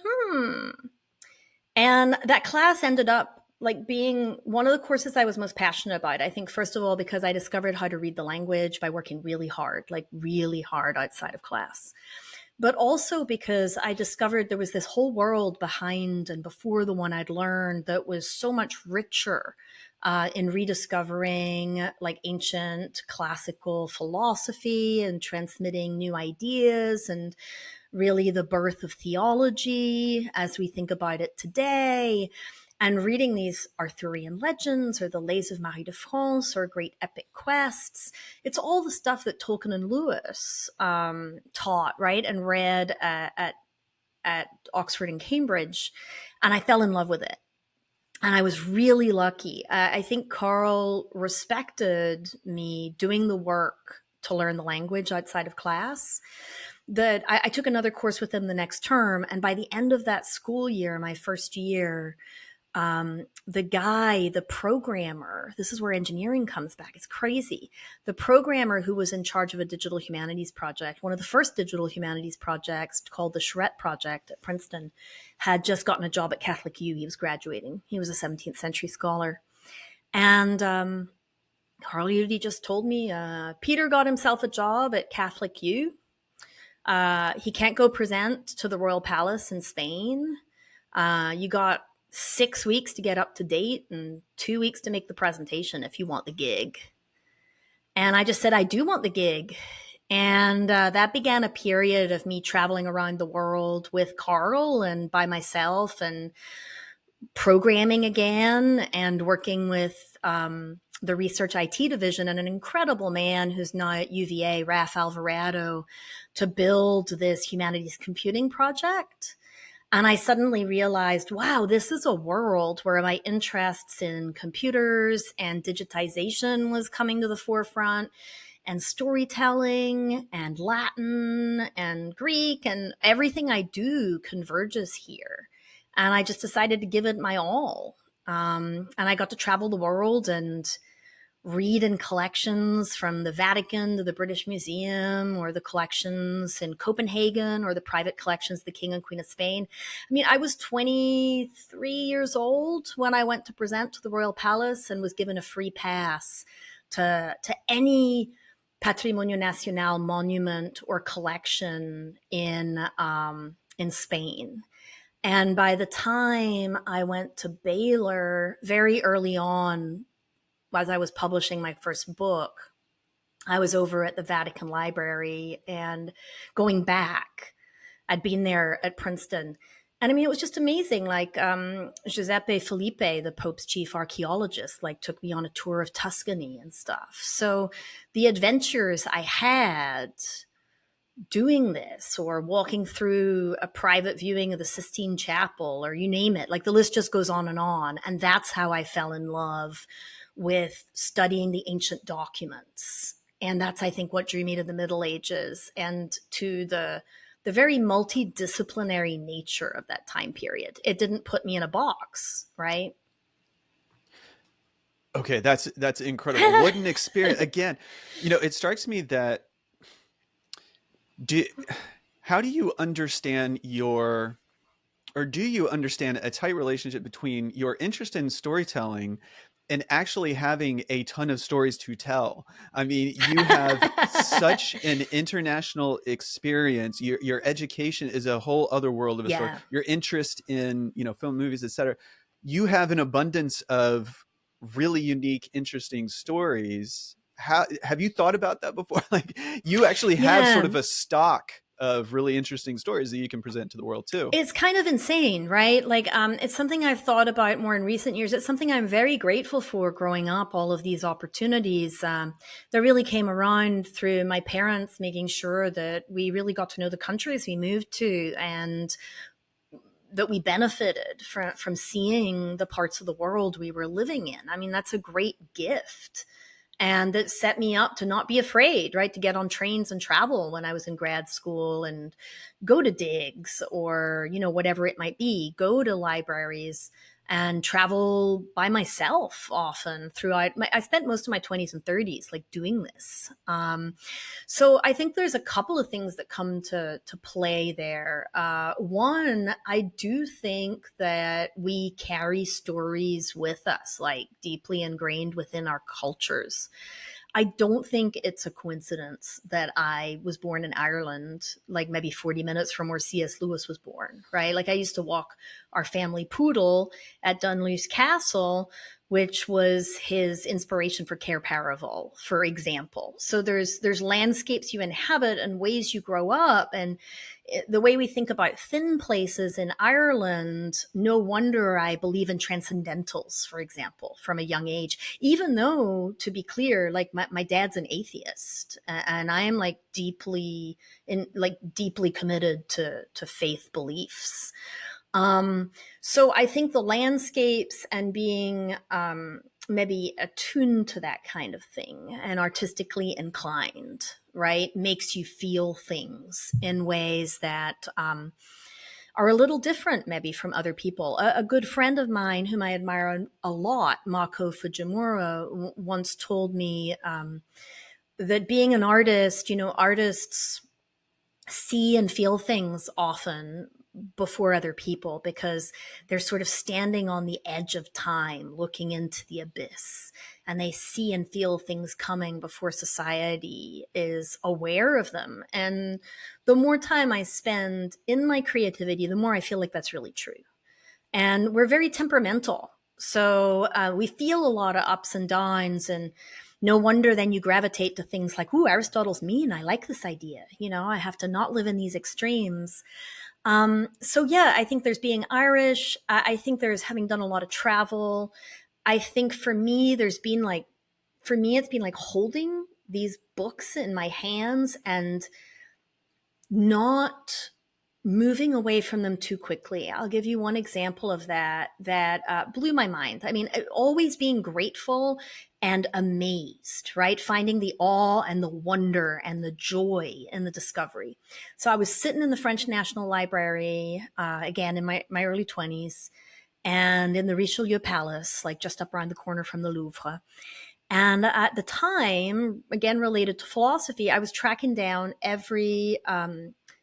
And that class ended up like being one of the courses I was most passionate about. I think, first of all, because I discovered how to read the language by working really hard outside of class. But also because I discovered there was this whole world behind and before the one I'd learned that was so much richer in rediscovering like ancient classical philosophy and transmitting new ideas and really the birth of theology as we think about it today. And reading these Arthurian legends or the Lays of Marie de France or great epic quests, it's all the stuff that Tolkien and Lewis taught, right? And read at Oxford and Cambridge. And I fell in love with it. And I was really lucky. I think Carl respected me doing the work to learn the language outside of class. That I took another course with him the next term. And by the end of that school year, my first year, the programmer, this is where engineering comes back. It's crazy. The programmer who was in charge of a digital humanities project, one of the first digital humanities projects called the Charette Project at Princeton, had just gotten a job at Catholic U. He was graduating. He was a 17th century scholar. And Carl Udy just told me, Peter got himself a job at Catholic U. He can't go present to the Royal Palace in Spain. You got 6 weeks to get up to date and 2 weeks to make the presentation if you want the gig. And I just said, I do want the gig. And that began a period of me traveling around the world with Carl and by myself and programming again and working with the research IT division and an incredible man who's now at UVA, Raf Alvarado, to build this humanities computing project. And I suddenly realized, wow, this is a world where my interests in computers and digitization was coming to the forefront, and storytelling and Latin and Greek, and everything I do converges here. And I just decided to give it my all. And I got to travel the world and read in collections from the Vatican to the British Museum, or the collections in Copenhagen, or the private collections of the King and Queen of Spain. I mean, I was 23 years old when I went to present to the Royal Palace and was given a free pass to any Patrimonio Nacional monument or collection in Spain. And by the time I went to Baylor, very early on, as I was publishing my first book, I was over at the Vatican Library and going back. I'd been there at Princeton. And I mean, it was just amazing. Like Giuseppe Felipe, the Pope's chief archaeologist, like took me on a tour of Tuscany and stuff. So the adventures I had doing this, or walking through a private viewing of the Sistine Chapel, or you name it, like the list just goes on and on. And that's how I fell in love with studying the ancient documents. And that's, I think, what drew me to the Middle Ages and to the very multidisciplinary nature of that time period. It didn't put me in a box, right? Okay, that's incredible. What an experience. Again, it strikes me that do how do you understand your or do you understand a tight relationship between your interest in storytelling and actually having a ton of stories to tell? I mean, you have such an international experience. Your education is a whole other world of a story. Yeah. Your interest in, film, movies, etc. You have an abundance of really unique, interesting stories. How have you thought about that before? Like, you actually have sort Yeah. of a stock of really interesting stories that you can present to the world too. It's kind of insane, right? Like, it's something I've thought about more in recent years. It's something I'm very grateful for growing up. All of these opportunities that really came around through my parents making sure that we really got to know the countries we moved to, and that we benefited from seeing the parts of the world we were living in. I mean, that's a great gift. And that set me up to not be afraid, right? To get on trains and travel when I was in grad school, and go to digs, or, whatever it might be, go to libraries and travel by myself often throughout I spent most of my 20s and 30s like doing this. So I think there's a couple of things that come to play there. One, I do think that we carry stories with us, like deeply ingrained within our cultures. I don't think it's a coincidence that I was born in Ireland, like maybe 40 minutes from where C.S. Lewis was born, right? Like, I used to walk our family poodle at Dunluce Castle, which was his inspiration for Cair Paravel, for example. So there's landscapes you inhabit and ways you grow up, and the way we think about thin places in Ireland, no wonder I believe in transcendentals, for example, from a young age, even though, to be clear, like my dad's an atheist, and I am like deeply committed to faith beliefs. So I think the landscapes and being maybe attuned to that kind of thing and artistically inclined, right, makes you feel things in ways that are a little different maybe from other people. A good friend of mine whom I admire a lot, Mako Fujimura, once told me that being an artist, artists see and feel things often before other people, because they're sort of standing on the edge of time looking into the abyss, and they see and feel things coming before society is aware of them. And the more time I spend in my creativity, the more I feel like that's really true. And we're very temperamental, so we feel a lot of ups and downs, and no wonder then you gravitate to things like, ooh, Aristotle's mean, I like this idea, I have to not live in these extremes. So yeah, I think there's being Irish. I think there's having done a lot of travel. I think for me, it's been like holding these books in my hands and not moving away from them too quickly. I'll give you one example of that blew my mind. I mean, always being grateful and amazed, right? Finding the awe and the wonder and the joy in the discovery. So I was sitting in the French National Library, again, in my early 20s, and in the Richelieu Palace, like just up around the corner from the Louvre. And at the time, again, related to philosophy, I was tracking down every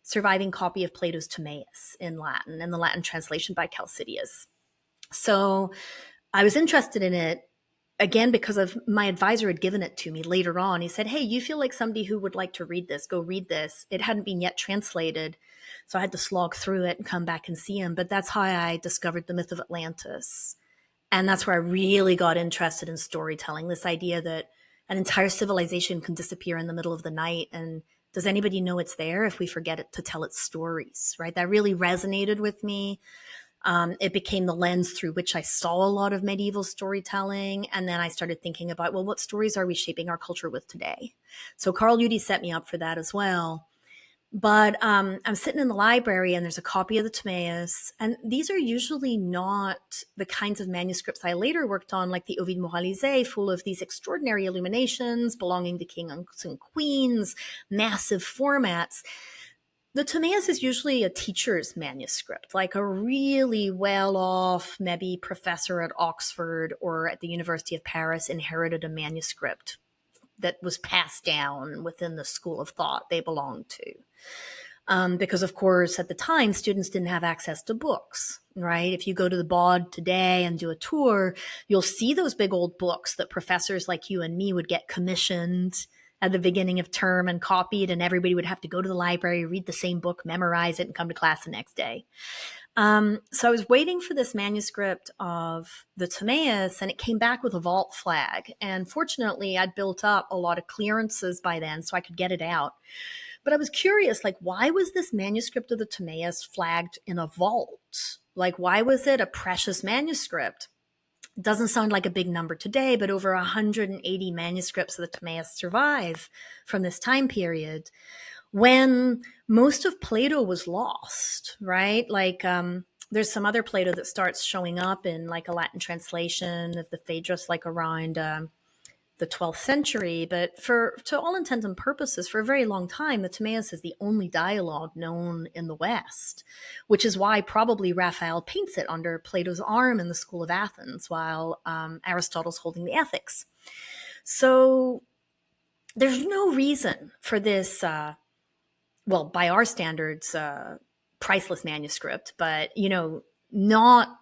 surviving copy of Plato's Timaeus in Latin and the Latin translation by Chalcidius. So I was interested in it again because of my advisor had given it to me later on. He said, "Hey, you feel like somebody who would like to read this, go read this." It hadn't been yet translated, so I had to slog through it and come back and see him. But that's how I discovered the myth of Atlantis. And that's where I really got interested in storytelling, this idea that an entire civilization can disappear in the middle of the night. And does anybody know it's there if we forget it to tell its stories, right? That really resonated with me. It became the lens through which I saw a lot of medieval storytelling. And then I started thinking about, well, what stories are we shaping our culture with today? So Carl Udy set me up for that as well. But I'm sitting in the library and there's a copy of the Timaeus. And these are usually not the kinds of manuscripts I later worked on, like the Ovid Moralisé, full of these extraordinary illuminations belonging to kings and queens, massive formats. The Timaeus is usually a teacher's manuscript, like a really well off, maybe professor at Oxford or at the University of Paris inherited a manuscript that was passed down within the school of thought they belonged to. Because, of course, at the time, students didn't have access to books, right? If you go to the BOD today and do a tour, you'll see those big old books that professors like you and me would get commissioned at the beginning of term and copied, and everybody would have to go to the library, read the same book, memorize it, and come to class the next day. So I was waiting for this manuscript of the Timaeus, and it came back with a vault flag. And fortunately, I'd built up a lot of clearances by then, so I could get it out. But I was curious, like, why was this manuscript of the Timaeus flagged in a vault? Like, why was it a precious manuscript? It doesn't sound like a big number today, but over 180 manuscripts of the Timaeus survive from this time period when most of Plato was lost, right? Like, there's some other Plato that starts showing up in like a Latin translation of the Phaedrus, like around the 12th century. But to all intents and purposes, for a very long time, the Timaeus is the only dialogue known in the West, which is why probably Raphael paints it under Plato's arm in the School of Athens while Aristotle's holding the Ethics. So there's no reason for this, well, by our standards, priceless manuscript, but, you know, not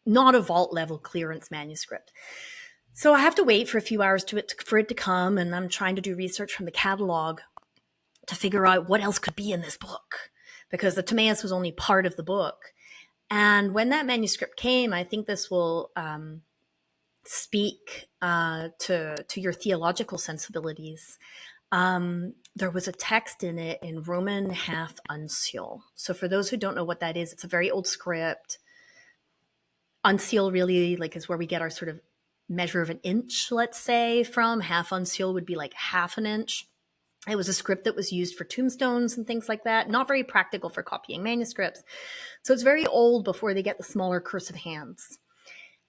a vault level clearance manuscript. So I have to wait for a few hours for it to come, and I'm trying to do research from the catalog to figure out what else could be in this book, because the Timaeus was only part of the book. And when that manuscript came, I think this will speak to your theological sensibilities. There was a text in it in Roman half uncial. So for those who don't know what that is, it's a very old script. Uncial really like is where we get our sort of measure of an inch, let's say, from. Half uncial would be like half an inch. It was a script that was used for tombstones and things like that. Not very practical for copying manuscripts. So it's very old before they get the smaller cursive hands.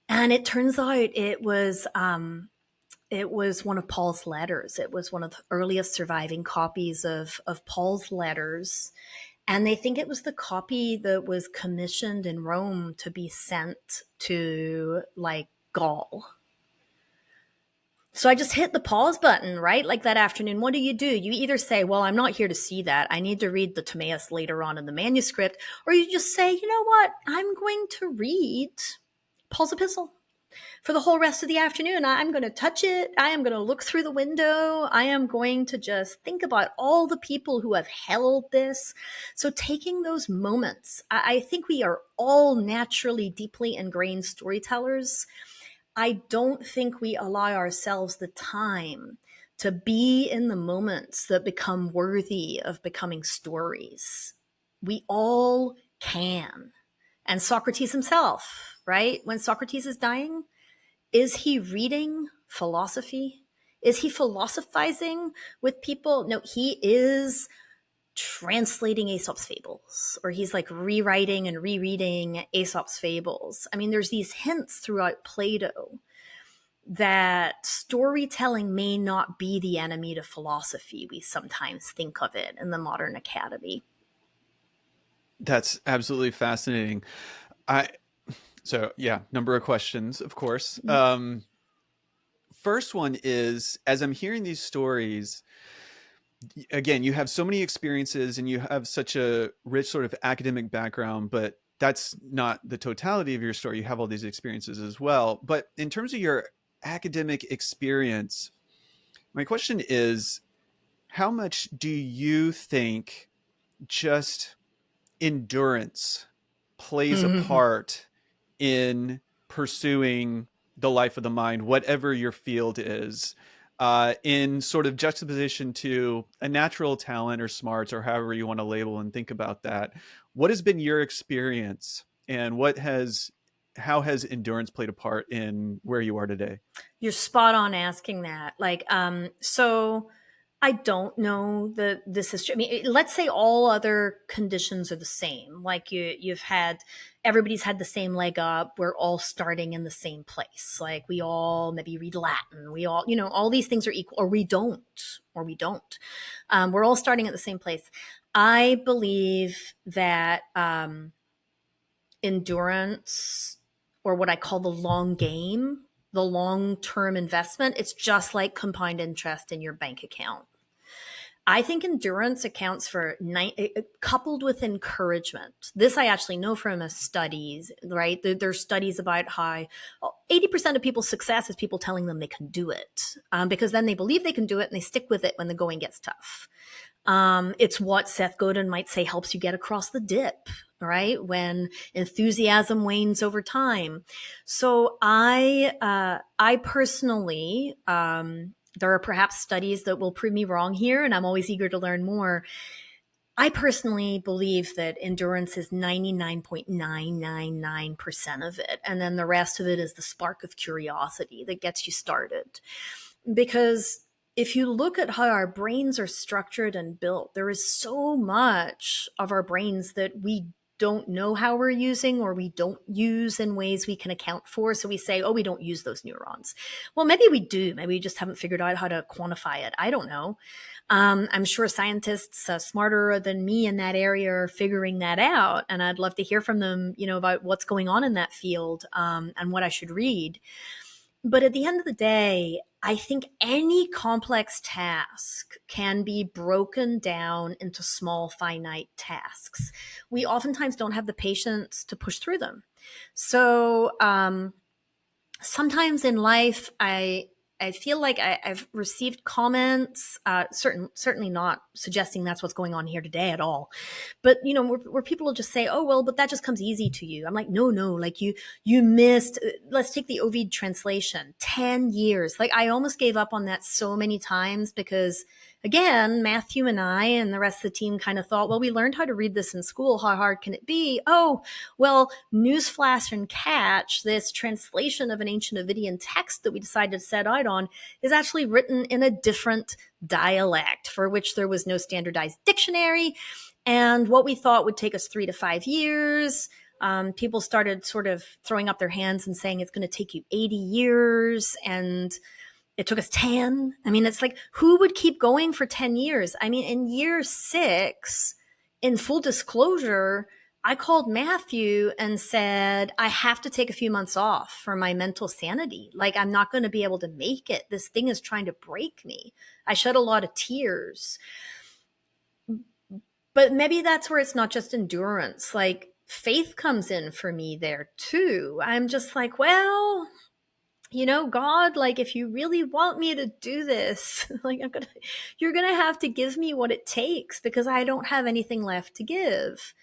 And it turns out it was one of Paul's letters. It was one of the earliest surviving copies of Paul's letters. And they think it was the copy that was commissioned in Rome to be sent to like Gaul. So I just hit the pause button, right? Like that afternoon. What do? You either say, well, I'm not here to see that. I need to read the Timaeus later on in the manuscript. Or you just say, you know what? I'm going to read Paul's epistle for the whole rest of the afternoon. I'm going to touch it. I am going to look through the window. I am going to just think about all the people who have held this. So taking those moments, I think we are all naturally deeply ingrained storytellers. I don't think we allow ourselves the time to be in the moments that become worthy of becoming stories. We all can. And Socrates himself, right? When Socrates is dying, is he reading philosophy? Is he philosophizing with people? No, he is translating Aesop's fables, or he's like rewriting and rereading Aesop's fables. I mean, there's these hints throughout Plato that storytelling may not be the enemy to philosophy we sometimes think of it in the modern academy. That's absolutely fascinating. I So yeah, number of questions, of course. First one is, as I'm hearing these stories, again, you have so many experiences and you have such a rich sort of academic background, but that's not the totality of your story. You have all these experiences as well. But in terms of your academic experience, my question is, how much do you think just endurance plays a Mm-hmm. part in pursuing the life of the mind, whatever your field is, in sort of juxtaposition to a natural talent or smarts or however you want to label and think about that? What has been your experience, and how has endurance played a part in where you are today? You're spot on asking that. So I don't know that this is true. I mean, let's say all other conditions are the same. Like you've had, everybody's had the same leg up. We're all starting in the same place. Like we all maybe read Latin. We all, all these things are equal, or we don't, or we don't. We're all starting at the same place. I believe that endurance, or what I call the long game, the long term investment, it's just like compound interest in your bank account. I think endurance accounts for coupled with encouragement. This I actually know from studies, right? There's studies about how 80% of people's success is people telling them they can do it, because then they believe they can do it and they stick with it when the going gets tough. It's what Seth Godin might say helps you get across the dip, right? When enthusiasm wanes over time. So I personally, there are perhaps studies that will prove me wrong here, and I'm always eager to learn more. I personally believe that endurance is 99.999% of it. And then the rest of it is the spark of curiosity that gets you started. Because if you look at how our brains are structured and built, there is so much of our brains that we don't know how we're using, or we don't use in ways we can account for. So we say, oh, we don't use those neurons. Well, maybe we do. Maybe we just haven't figured out how to quantify it. I don't know. I'm sure scientists smarter than me in that area are figuring that out. And I'd love to hear from them, about what's going on in that field, and what I should read. But at the end of the day, I think any complex task can be broken down into small, finite tasks. We oftentimes don't have the patience to push through them. So sometimes in life, I feel like I've received comments, certainly not suggesting that's what's going on here today at all, but where people will just say, "Oh well, but that just comes easy to you." I'm like, no, like you missed. Let's take the Ovid translation, 10 years. Like I almost gave up on that so many times because, again, Matthew and I and the rest of the team kind of thought, well, we learned how to read this in school. How hard can it be? Oh, well, newsflash and catch, this translation of an ancient Ovidian text that we decided to set out on is actually written in a different dialect for which there was no standardized dictionary. And what we thought would take us 3 to 5 years, people started sort of throwing up their hands and saying it's going to take you 80 years. And it took us 10. I mean, it's like, who would keep going for 10 years? I mean, in year 6, in full disclosure, I called Matthew and said, I have to take a few months off for my mental sanity. Like, I'm not going to be able to make it. This thing is trying to break me. I shed a lot of tears. But maybe that's where it's not just endurance. Like, faith comes in for me there too. I'm just like, well, God, like, if you really want me to do this, like, you're gonna have to give me what it takes, because I don't have anything left to give.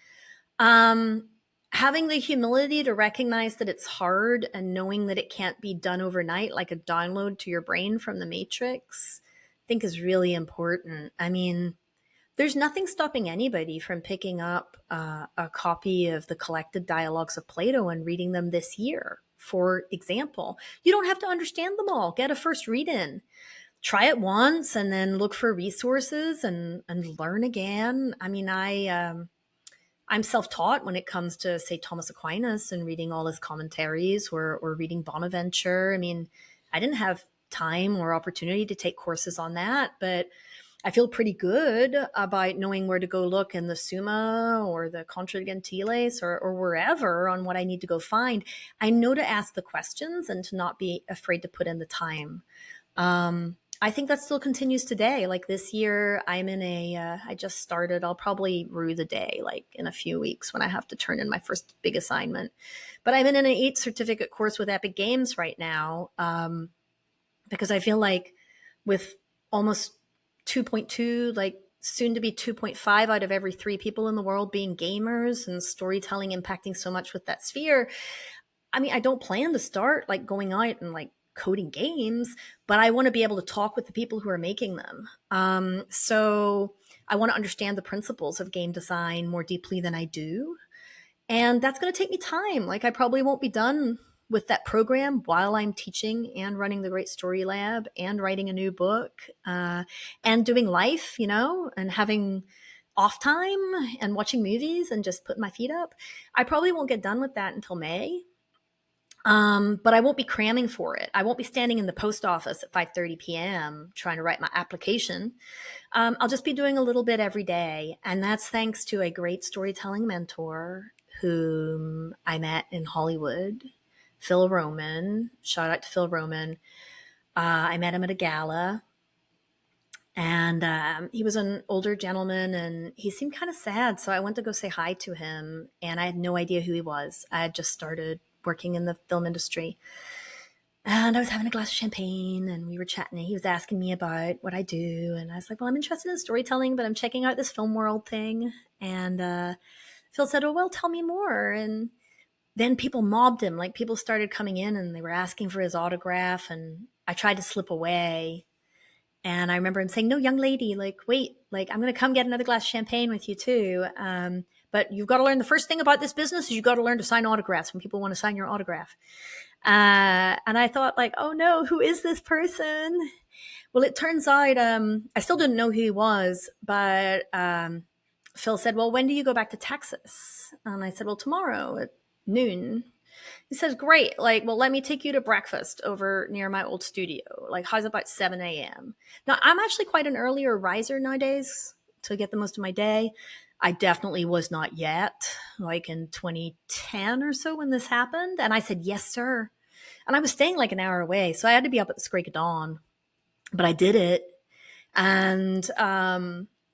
Um, Having the humility to recognize that it's hard and knowing that it can't be done overnight, like a download to your brain from the Matrix, I think is really important. I mean, there's nothing stopping anybody from picking up a copy of the collected dialogues of Plato and reading them this year, for example. You don't have to understand them all. Get a first read in. try it once and then look for resources and learn again. I mean, I'm self-taught when it comes to, say, Thomas Aquinas and reading all his commentaries, or reading Bonaventure. I mean, I didn't have time or opportunity to take courses on that, but I feel pretty good about knowing where to go look in the Summa or the Contra Gentiles, or wherever, on what I need to go find. I know to ask the questions and to not be afraid to put in the time. I think that still continues today. Like this year, I'm in I just started, I'll probably rue the day, like in a few weeks when I have to turn in my first big assignment. But I'm in an 8 certificate course with Epic Games right now, because I feel like with almost 2.2, like soon to be 2.5 out of every 3 people in the world being gamers, and storytelling impacting so much with that sphere, I mean, I don't plan to start like going out and like coding games, but I want to be able to talk with the people who are making them. So I want to understand the principles of game design more deeply than I do. And that's going to take me time. Like, I probably won't be done with that program while I'm teaching and running the Great Story Lab and writing a new book, and doing life, and having off time and watching movies and just putting my feet up. I probably won't get done with that until May. But I won't be cramming for it. I won't be standing in the post office at 5:30 p.m. trying to write my application. I'll just be doing a little bit every day. And that's thanks to a great storytelling mentor whom I met in Hollywood, Phil Roman. Shout out to Phil Roman. I met him at a gala, and he was an older gentleman, and he seemed kind of sad. So I went to go say hi to him, and I had no idea who he was. I had just started working in the film industry. And I was having a glass of champagne, and we were chatting, and he was asking me about what I do. And I was like, well, I'm interested in storytelling, but I'm checking out this film world thing. And Phil said, oh, well, tell me more. And then people mobbed him. Like, people started coming in and they were asking for his autograph. And I tried to slip away. And I remember him saying, no, young lady, like, wait, like, I'm going to come get another glass of champagne with you too. But you've got to learn, the first thing about this business is you've got to learn to sign autographs when people want to sign your autograph. And I thought, like, oh no, who is this person? Well, it turns out, I still didn't know who he was, but Phil said, well, when do you go back to Texas? And I said, well, tomorrow at noon. He says, great. Like, well, let me take you to breakfast over near my old studio. Like, how's about 7 a.m.? Now, I'm actually quite an earlier riser nowadays to get the most of my day. I definitely was not yet, like in 2010 or so when this happened. And I said, yes, sir. And I was staying like an hour away. So I had to be up at the screak of dawn. But I did it. And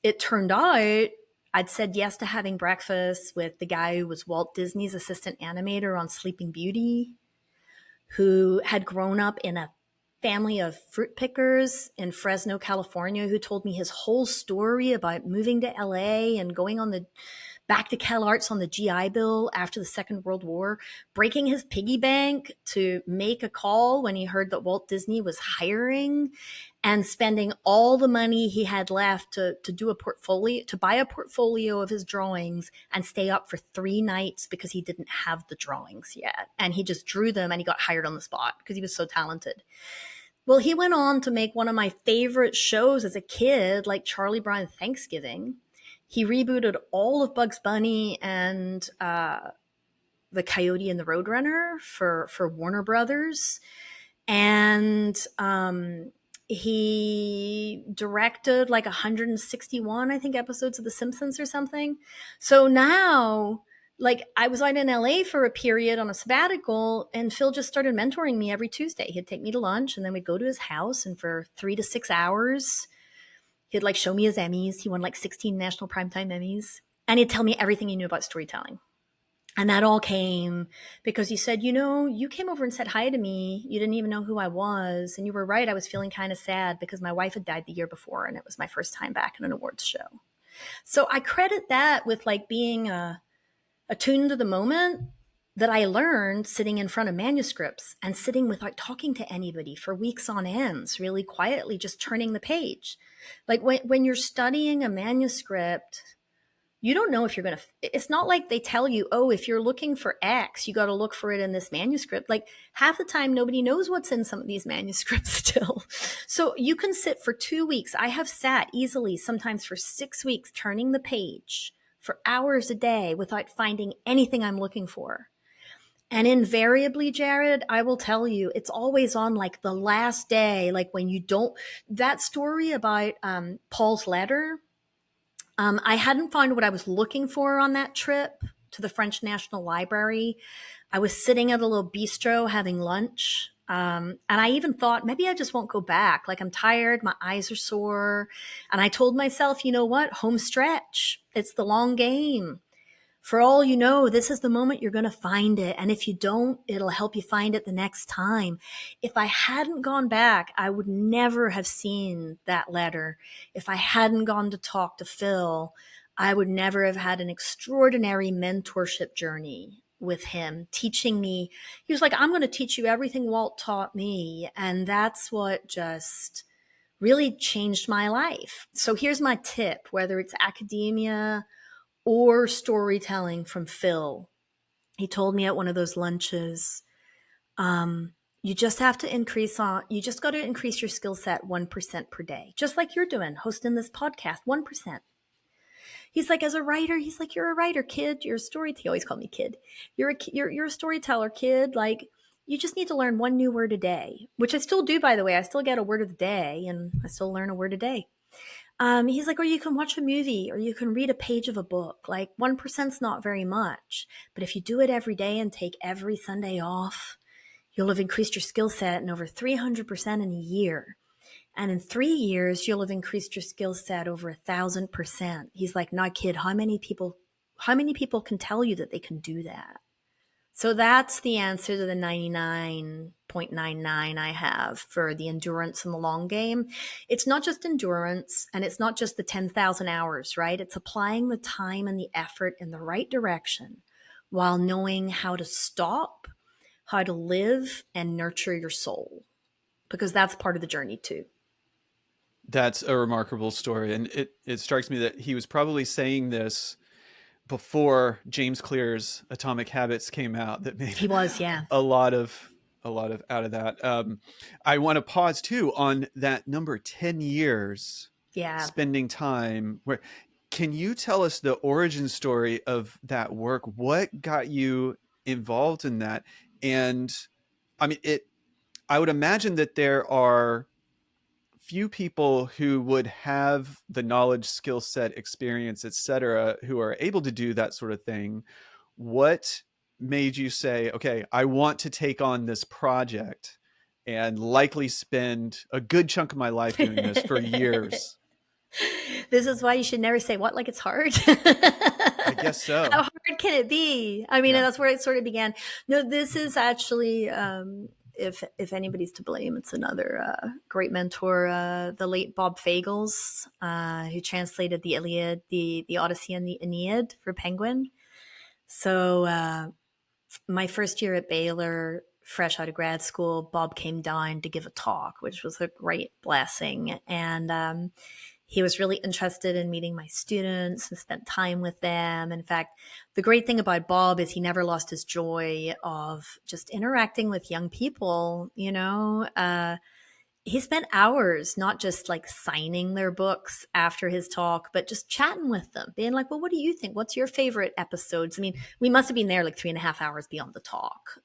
it turned out I'd said yes to having breakfast with the guy who was Walt Disney's assistant animator on Sleeping Beauty, who had grown up in a family of fruit pickers in Fresno, California, who told me his whole story about moving to LA and going on the back to Cal Arts on the GI Bill after the Second World War, breaking his piggy bank to make a call when he heard that Walt Disney was hiring, and spending all the money he had left to do a portfolio, to buy a portfolio of his drawings and stay up for 3 nights because he didn't have the drawings yet. And he just drew them, and he got hired on the spot because he was so talented. Well, he went on to make one of my favorite shows as a kid, like Charlie Brown Thanksgiving. He rebooted all of Bugs Bunny and the Coyote and the Roadrunner for Warner Brothers. And he directed like 161, I think, episodes of The Simpsons or something. So now, like, I was out in LA for a period on a sabbatical, and Phil just started mentoring me every Tuesday. He'd take me to lunch, and then we'd go to his house, and for 3 to 6 hours, he'd like show me his Emmys. He won like 16 national primetime Emmys. And he'd tell me everything he knew about storytelling. And that all came because he said, you came over and said hi to me. You didn't even know who I was. And you were right. I was feeling kind of sad because my wife had died the year before, and it was my first time back in an awards show. So I credit that with like being attuned to the moment that I learned sitting in front of manuscripts and sitting without talking to anybody for weeks on ends, really quietly, just turning the page. Like when you're studying a manuscript, you don't know if you're going to, it's not like they tell you, oh, if you're looking for X, you got to look for it in this manuscript. Like half the time, nobody knows what's in some of these manuscripts still. So you can sit for 2 weeks. I have sat easily, sometimes for 6 weeks, turning the page for hours a day without finding anything I'm looking for. And invariably, Jared, I will tell you, it's always on like the last day, like when you don't, that story about Paul's letter, I hadn't found what I was looking for on that trip to the French National Library. I was sitting at a little bistro having lunch. And I even thought maybe I just won't go back. Like I'm tired, my eyes are sore. And I told myself, you know what? Home stretch. It's the long game. For all you know, this is the moment you're going to find it. And if you don't, it'll help you find it the next time. If I hadn't gone back, I would never have seen that letter. If I hadn't gone to talk to Phil, I would never have had an extraordinary mentorship journey with him, teaching me. He was like, I'm going to teach you everything Walt taught me. And that's what just really changed my life. So here's my tip, whether it's academia or storytelling from Phil. He told me at one of those lunches, you just have to you just got to increase your skill set 1% per day, just like you're doing, hosting this podcast, 1%. He's like, as a writer, he's like, you're a writer, kid. You're a storyteller. He always called me kid. You're a storyteller, kid. Like, you just need to learn one new word a day, which I still do, by the way. I still get a word of the day, and I still learn a word a day. He's like, or you can watch a movie or you can read a page of a book. Like 1%'s not very much. But if you do it every day and take every Sunday off, you'll have increased your skill set in over 300% in a year. And in 3 years, you'll have increased your skill set over 1,000%. He's like, no, kid, how many people can tell you that they can do that? So that's the answer to the 99.99 I have for the endurance in the long game. It's not just endurance and it's not just the 10,000 hours, right? It's applying the time and the effort in the right direction while knowing how to stop, how to live and nurture your soul, because that's part of the journey too. That's a remarkable story. And it strikes me that he was probably saying this before James Clear's Atomic Habits came out, that made He was, yeah. a lot of out of that. I want to pause too on that number, 10 years Yeah. spending time where, can you tell us the origin story of that work? What got you involved in that? And I mean, I would imagine that there are few people who would have the knowledge, skill set, experience, etc., who are able to do that sort of thing. What made you say, okay, I want to take on this project and likely spend a good chunk of my life doing this for years? This is why you should never say what like it's hard. I guess How so. hard can it be? I mean, Yeah. and that's where it sort of began. No, this is actually, if anybody's to blame, it's another great mentor, the late Bob Fagles, who translated the Iliad, the Odyssey, and the Aeneid for Penguin. So my first year at Baylor, fresh out of grad school, Bob came down to give a talk, which was a great blessing. And he was really interested in meeting my students and spent time with them. In fact, the great thing about Bob is he never lost his joy of just interacting with young people. You know, he spent hours not just like signing their books after his talk, but just chatting with them, being like, well, what do you think? What's your favorite episodes? I mean, we must have been there like 3.5 hours beyond the talk.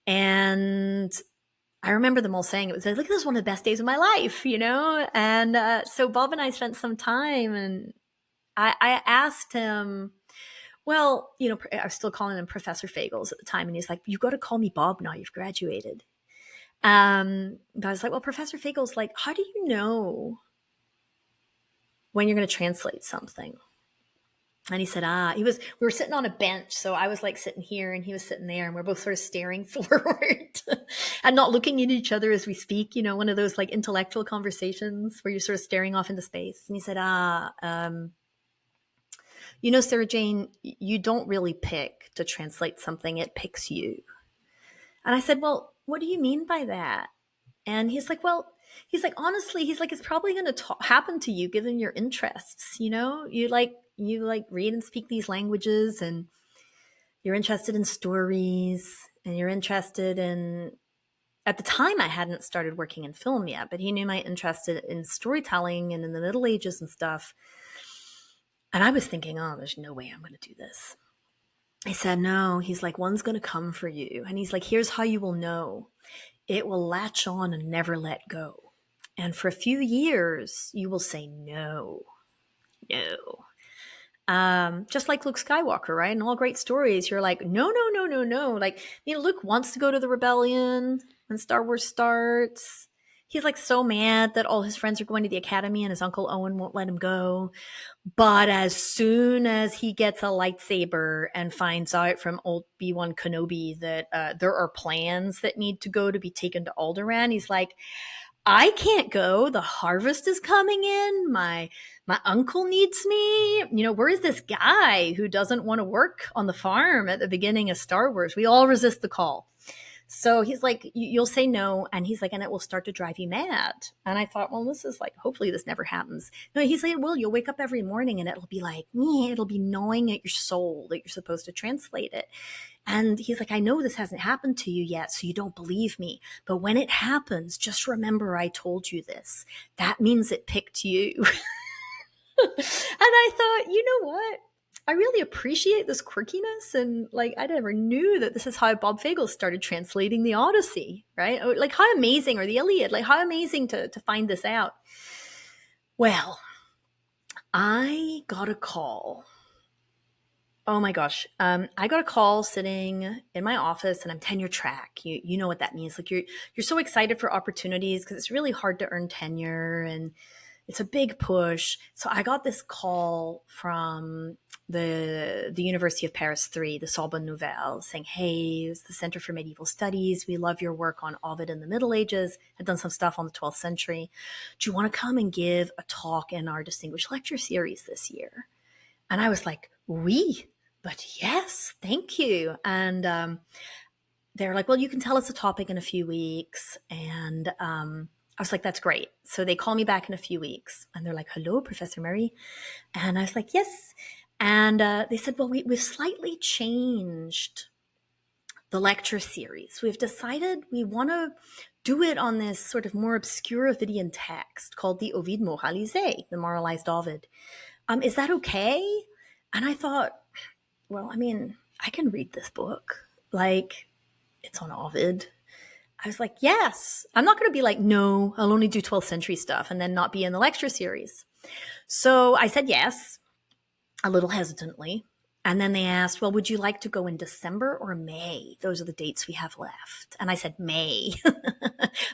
And I remember them all saying it was like, this is one of the best days of my life, you know? And so Bob and I spent some time, and I asked him, well, you know, I was still calling him Professor Fagles at the time. And he's like, you got to call me Bob now, you've graduated. But I was like, well, Professor Fagles, like, how do you know when you're going to translate something? And he said, we were sitting on a bench. So I was like sitting here and he was sitting there, and we're both sort of staring forward and not looking at each other as we speak, you know, one of those like intellectual conversations where you're sort of staring off into space. And he said, you know, Sarah Jane, you don't really pick to translate something. It picks you. And I said, well, what do you mean by that? And he's like, well, he's like, honestly, he's like, it's probably going to happen to you given your interests. You know, you like, you like read and speak these languages, and you're interested in stories, and you're interested in, at the time I hadn't started working in film yet, but he knew my interest in storytelling and in the Middle Ages and stuff. And I was thinking, oh, there's no way I'm going to do this. I said, no. He's like, one's going to come for you. And he's like, here's how you will know. It will latch on and never let go. And for a few years, you will say no, no. Just like Luke Skywalker, right? In all great stories, you're like, no, no, no, no, no. Like, Luke wants to go to the rebellion when Star Wars starts. He's like so mad that all his friends are going to the academy and his uncle Owen won't let him go. But as soon as he gets a lightsaber and finds out from old Obi-Wan Kenobi that there are plans that need to go to be taken to Alderaan, he's like, I can't go. The harvest is coming in. My uncle needs me. Where is this guy who doesn't want to work on the farm at the beginning of Star Wars? We all resist the call. So he's like, you'll say no. And he's like, and it will start to drive you mad. And I thought, well, this is like, hopefully this never happens. No, he's like, well, you'll wake up every morning and it'll be like, it'll be gnawing at your soul that you're supposed to translate it. And he's like, I know this hasn't happened to you yet, so you don't believe me. But when it happens, just remember I told you this. That means it picked you. And I thought, you know what? I really appreciate this quirkiness. And like, I never knew that this is how Bob Fagel started translating the Odyssey, right? Like, how amazing, or the Iliad, like how amazing to find this out. Well, I got a call. Oh my gosh. I got a call sitting in my office, and I'm tenure track. You know what that means. Like, you're so excited for opportunities because it's really hard to earn tenure, and it's a big push. So I got this call from the University of Paris 3, the Sorbonne Nouvelle, saying, hey, it's the Center for Medieval Studies. We love your work on Ovid in the Middle Ages. I've done some stuff on the 12th century. Do you want to come and give a talk in our distinguished lecture series this year? And I was like, oui, but yes, thank you. And they're like, well, you can tell us a topic in a few weeks. And I was like, that's great. So they call me back in a few weeks, and they're like, hello, Professor Murray. And I was like, yes. And they said, well, we've slightly changed the lecture series. We've decided we want to do it on this sort of more obscure Ovidian text called the Ovid Moralisé, the moralized Ovid. Is that okay? And I thought, well, I mean, I can read this book. Like, it's on Ovid. I was like, yes. I'm not going to be like, no, I'll only do 12th century stuff and then not be in the lecture series. So I said yes, a little hesitantly. And then they asked, well, would you like to go in December or May? Those are the dates we have left. And I said, May,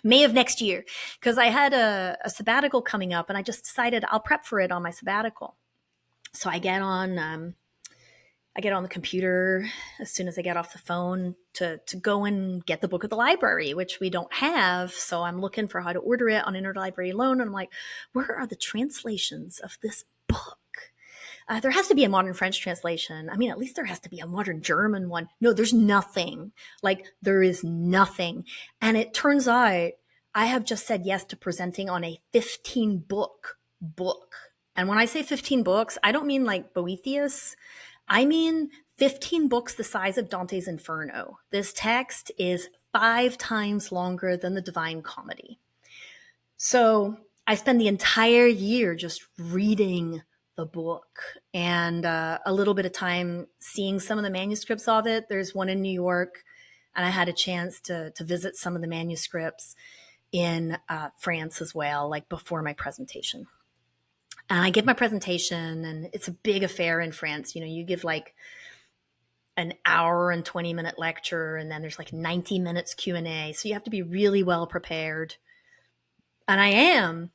May of next year, because I had a sabbatical coming up, and I just decided I'll prep for it on my sabbatical. So I get on the computer as soon as I get off the phone to go and get the book at the library, which we don't have. So I'm looking for how to order it on interlibrary loan. And I'm like, where are the translations of this book? There has to be a modern French translation. I mean, at least there has to be a modern German one. No, there's nothing. Like, there is nothing. And it turns out I have just said yes to presenting on a 15-book book. And when I say 15 books, I don't mean like Boethius. I mean 15 books the size of Dante's Inferno. This text is 5 times longer than the Divine Comedy. So I spend the entire year just reading the book, and a little bit of time seeing some of the manuscripts of it. There's one in New York, and I had a chance to visit some of the manuscripts in France as well, like before my presentation. And I give my presentation, and it's a big affair in France. You give like an hour and 20-minute lecture, and then there's like 90 minutes Q&A. So you have to be really well prepared. And I am.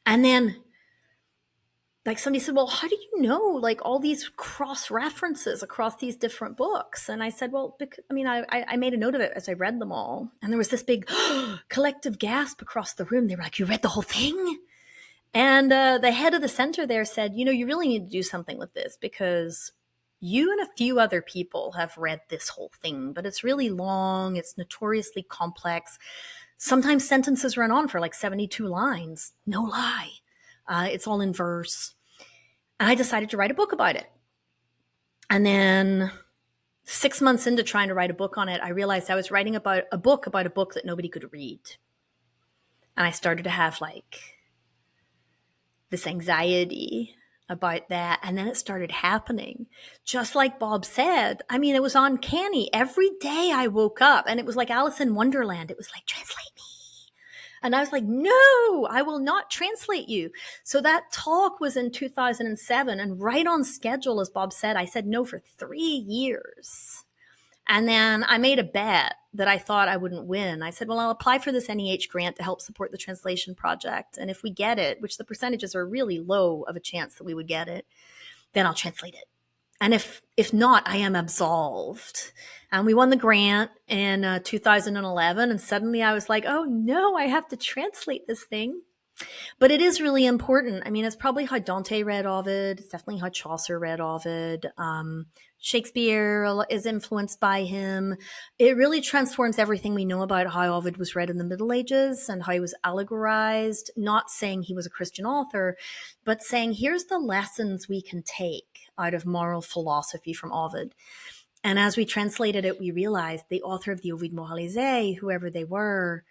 And then like somebody said, well, how do you know like all these cross references across these different books? And I said, well, because, I made a note of it as I read them all. And there was this big collective gasp across the room. They were like, you read the whole thing? And the head of the center there said, you really need to do something with this, because you and a few other people have read this whole thing, but it's really long. It's notoriously complex. Sometimes sentences run on for like 72 lines. No lie. It's all in verse. And I decided to write a book about it. And then 6 months into trying to write a book on it, I realized I was writing about a book that nobody could read. And I started to have like this anxiety about that. And then it started happening. Just like Bob said, I mean, it was uncanny. Every day I woke up and it was like Alice in Wonderland. It was like, translate me. And I was like, no, I will not translate you. So that talk was in 2007 and right on schedule, as Bob said. I said no for 3 years. And then I made a bet that I thought I wouldn't win. I said, well, I'll apply for this NEH grant to help support the translation project. And if we get it, which the percentages are really low of a chance that we would get it, then I'll translate it. And if not, I am absolved. And we won the grant in 2011. And suddenly I was like, oh no, I have to translate this thing. But it is really important. I mean, it's probably how Dante read Ovid. It's definitely how Chaucer read Ovid. Shakespeare is influenced by him. It really transforms everything we know about how Ovid was read in the Middle Ages and how he was allegorized, not saying he was a Christian author, but saying here's the lessons we can take out of moral philosophy from Ovid. And as we translated it, we realized the author of the Ovid Moralisé, whoever they were,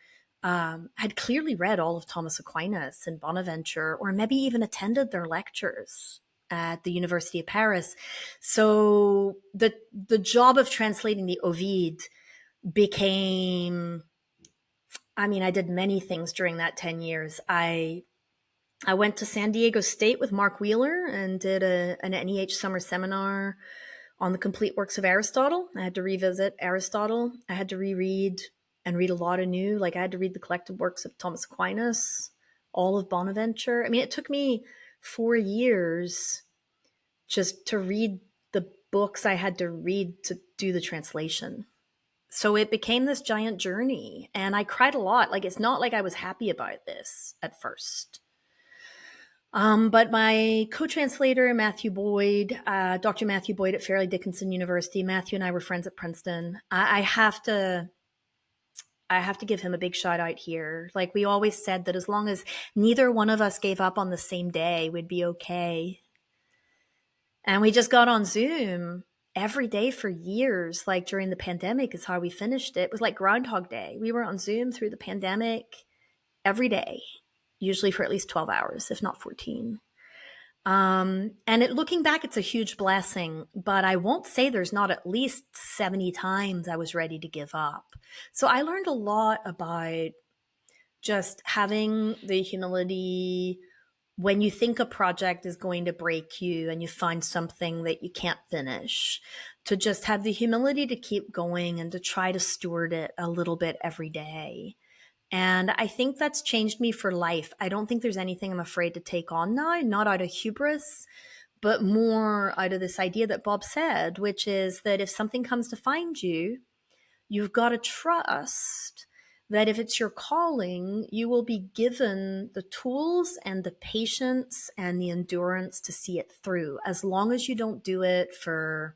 had clearly read all of Thomas Aquinas and Bonaventure, or maybe even attended their lectures at the University of Paris. So the job of translating the Ovid became, I mean, I did many things during that 10 years. I went to San Diego State with Mark Wheeler and did an NEH summer seminar on the complete works of Aristotle. I had to revisit Aristotle. I had to reread and read a lot anew. Like I had to read the collected works of Thomas Aquinas, all of Bonaventure. I mean, it took me 4 years just to read the books I had to read to do the translation. So it became this giant journey. And I cried a lot. Like, it's not like I was happy about this at first. But my co-translator, Matthew Boyd, Dr. Matthew Boyd at Fairleigh Dickinson University, Matthew and I were friends at Princeton. I have to give him a big shout out here. Like, we always said that as long as neither one of us gave up on the same day, we'd be okay. And we just got on Zoom every day for years. Like during the pandemic is how we finished it. It was like Groundhog Day. We were on Zoom through the pandemic every day, usually for at least 12 hours, if not 14. Looking back, it's a huge blessing, but I won't say there's not at least 70 times I was ready to give up. So I learned a lot about just having the humility when you think a project is going to break you and you find something that you can't finish, to just have the humility to keep going and to try to steward it a little bit every day. And I think that's changed me for life. I don't think there's anything I'm afraid to take on now, not out of hubris, but more out of this idea that Bob said, which is that if something comes to find you, you've got to trust that if it's your calling, you will be given the tools and the patience and the endurance to see it through, as long as you don't do it for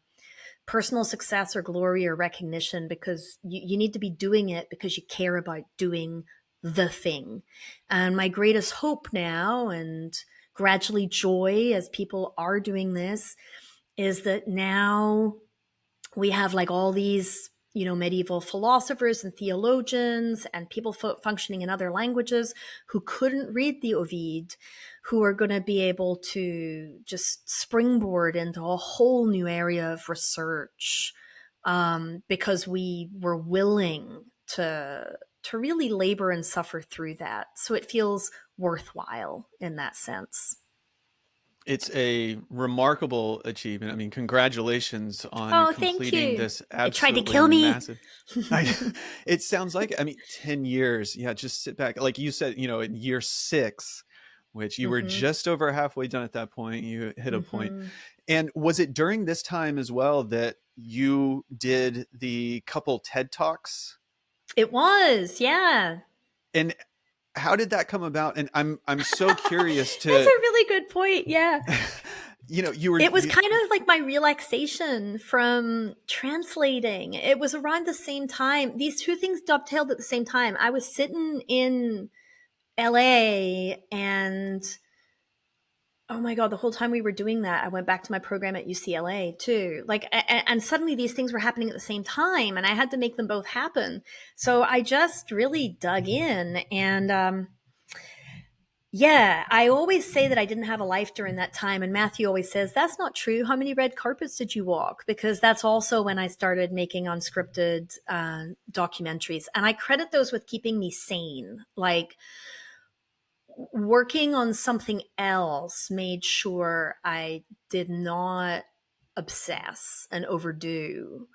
personal success or glory or recognition, because you need to be doing it because you care about doing the thing. And my greatest hope now, and gradually joy as people are doing this, is that now we have like all these, medieval philosophers and theologians and people functioning in other languages who couldn't read the Ovid, who are going to be able to just springboard into a whole new area of research, because we were willing to really labor and suffer through that. So it feels worthwhile in that sense. It's a remarkable achievement. I mean, congratulations on Oh, thank completing you. this It tried to absolutely kill me. massive. It sounds like, I mean, 10 years. Yeah, just sit back. Like you said, in year 6, which you were Mm-hmm. just over halfway done at that point, you hit a point. Mm-hmm. And was it during this time as well that you did the couple TED Talks? It was, yeah. And how did that come about? And I'm so curious That's a to, really good point. Yeah. It was you, kind of like my relaxation from translating. It was around the same time. These two things dovetailed at the same time. I was sitting in LA and Oh my God, the whole time we were doing that, I went back to my program at UCLA too. Like, and suddenly these things were happening at the same time, and I had to make them both happen. So I just really dug in. And yeah, I always say that I didn't have a life during that time. And Matthew always says, that's not true. How many red carpets did you walk? Because that's also when I started making unscripted documentaries. And I credit those with keeping me sane. Like, working on something else made sure I did not obsess and overdo.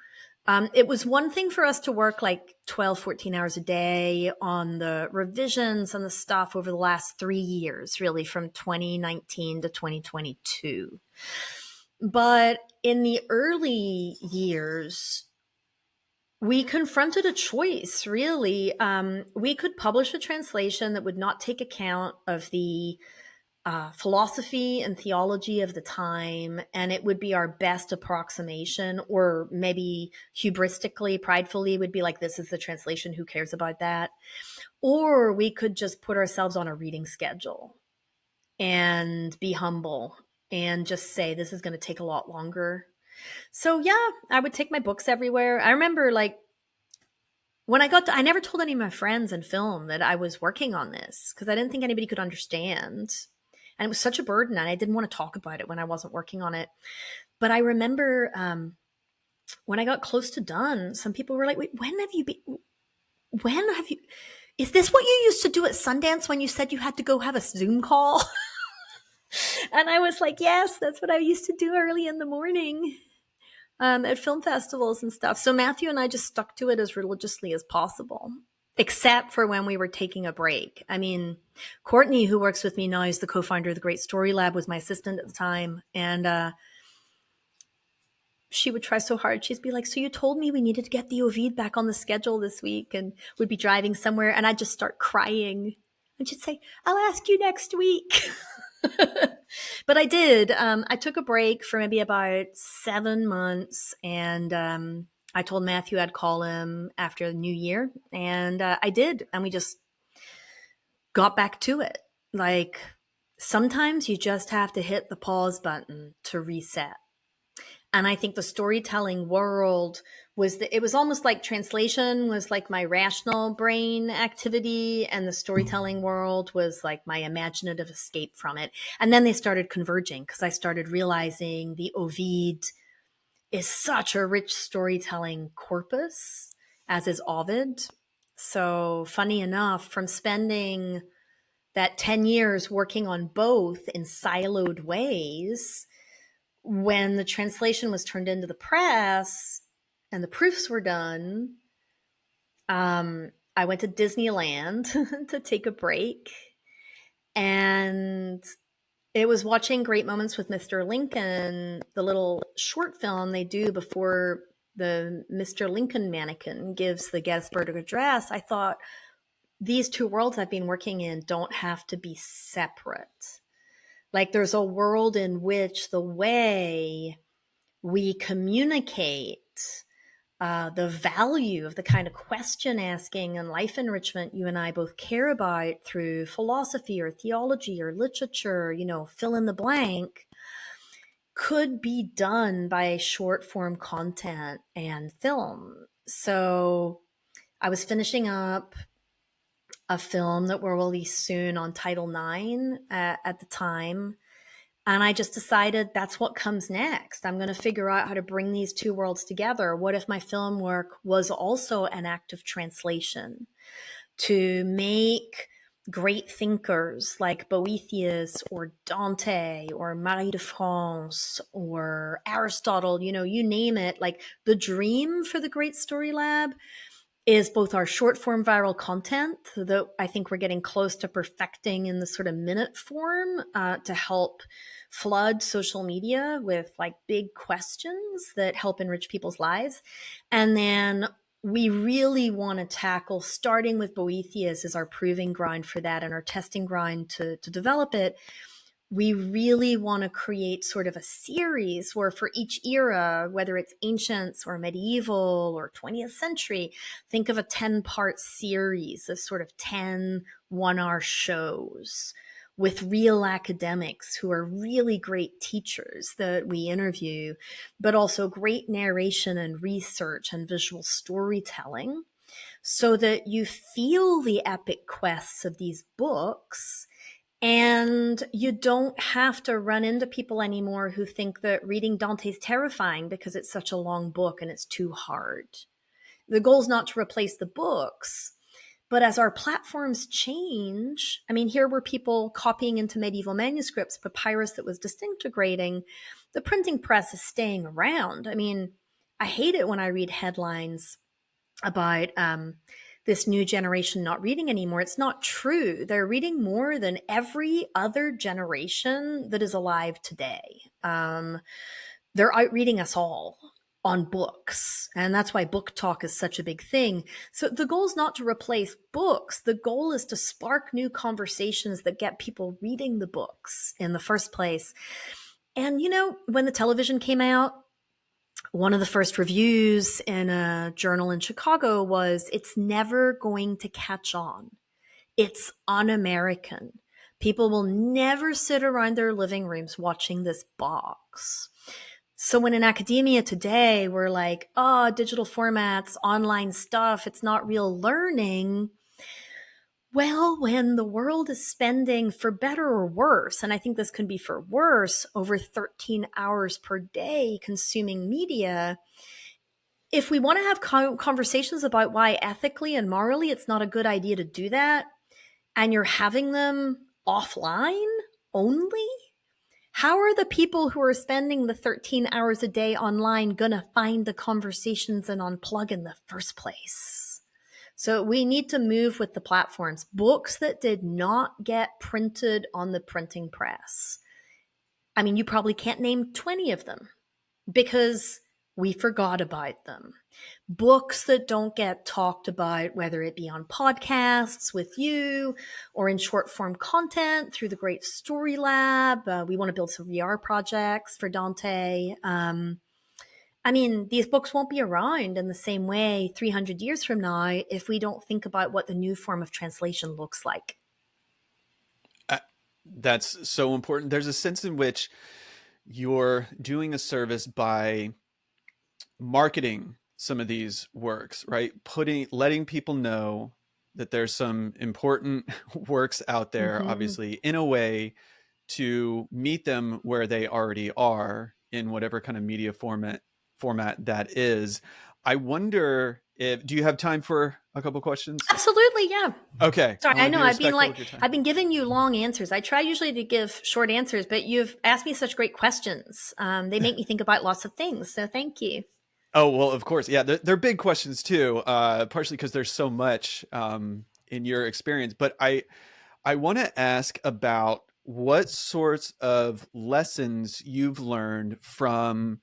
It was one thing for us to work like 12, 14 hours a day on the revisions and the stuff over the last 3 years, really from 2019 to 2022. But in the early years, we confronted a choice, really. We could publish a translation that would not take account of the philosophy and theology of the time, and it would be our best approximation, or maybe hubristically, pridefully, would be like, this is the translation, who cares about that? Or we could just put ourselves on a reading schedule and be humble and just say, this is going to take a lot longer. So, yeah, I would take my books everywhere. I remember, like, when I never told any of my friends in film that I was working on this because I didn't think anybody could understand. And it was such a burden, and I didn't want to talk about it when I wasn't working on it. But I remember when I got close to done, some people were like, wait, when have you, is this what you used to do at Sundance when you said you had to go have a Zoom call? And I was like, yes, that's what I used to do early in the morning. At film festivals and stuff. So Matthew and I just stuck to it as religiously as possible, except for when we were taking a break. I mean, Courtney, who works with me now, is the co-founder of the Great Story Lab, was my assistant at the time. And she would try so hard. She'd be like, so you told me we needed to get the Ovid back on the schedule this week, and we'd be driving somewhere, and I'd just start crying. And she'd say, I'll ask you next week. But I did. I took a break for maybe about 7 months, and I told Matthew I'd call him after the new year, and I did. And we just got back to it. Like, sometimes you just have to hit the pause button to reset. And I think the storytelling world it was almost like translation was like my rational brain activity, and the storytelling world was like my imaginative escape from it. And then they started converging because I started realizing the Ovid is such a rich storytelling corpus, as is Ovid. So, funny enough, from spending that 10 years working on both in siloed ways, when the translation was turned into the press and the proofs were done, I went to Disneyland to take a break. And it was watching Great Moments with Mr. Lincoln, the little short film they do before the Mr. Lincoln mannequin gives the Gettysburg Address. I thought, these two worlds I've been working in don't have to be separate. Like, there's a world in which the way we communicate the value of the kind of question asking and life enrichment you and I both care about through philosophy or theology or literature, fill in the blank, could be done by short form content and film. So I was finishing up a film that will release soon on Title IX at the time. And I just decided that's what comes next. I'm going to figure out how to bring these two worlds together. What if my film work was also an act of translation to make great thinkers like Boethius or Dante or Marie de France or Aristotle, you name it. Like, the dream for the Great Story Lab is both our short form viral content that I think we're getting close to perfecting in the sort of minute form to help flood social media with like big questions that help enrich people's lives. And then we really want to tackle, starting with Boethius as our proving ground for that and our testing ground to develop it. We really want to create sort of a series where for each era, whether it's ancients or medieval or 20th century, think of a 10-part series of sort of 10 one-hour shows with real academics who are really great teachers that we interview, but also great narration and research and visual storytelling, so that you feel the epic quests of these books, and you don't have to run into people anymore who think that reading Dante's terrifying because it's such a long book and it's too hard. The goal is not to replace the books, but as our platforms change, I mean, here were people copying into medieval manuscripts, papyrus that was disintegrating. The printing press is staying around. I mean, I hate it when I read headlines about this new generation not reading anymore. It's not true. They're reading more than every other generation that is alive today. They're outreading us all on books. And that's why book talk is such a big thing. So the goal is not to replace books. The goal is to spark new conversations that get people reading the books in the first place. And, you know, when the television came out, one of the first reviews in a journal in Chicago was, "It's never going to catch on. It's un-American. People will never sit around their living rooms watching this box." So when in academia today, we're like, oh, digital formats, online stuff, it's not real learning. Well, when the world is spending, for better or worse, and I think this can be for worse, over 13 hours per day consuming media, if we want to have conversations about why ethically and morally it's not a good idea to do that, and you're having them offline only, how are the people who are spending the 13 hours a day online going to find the conversations and unplug in the first place? So we need to move with the platforms. Books that did not get printed on the printing press, I mean, you probably can't name 20 of them because we forgot about them. Books that don't get talked about, whether it be on podcasts with you or in short form content through the great Story Lab. We want to build some VR projects for Dante. I mean, these books won't be around in the same way 300 years from now if we don't think about what the new form of translation looks like. Uh, that's so important. There's a sense in which you're doing a service by marketing some of these works, right? Letting people know that there's some important works out there, Mm-hmm. obviously, in a way to meet them where they already are in whatever kind of media format that is. I wonder if do you have time for a couple questions? Absolutely, yeah. Okay, Sorry, I want I to know be respectful of your time. I've been giving you long answers. I try usually to give short answers, but you've asked me such great questions. They make me think about lots of things. So thank you. Oh, well, of course. Yeah, they're big questions too, partially because there's so much in your experience. But I want to ask about what sorts of lessons you've learned from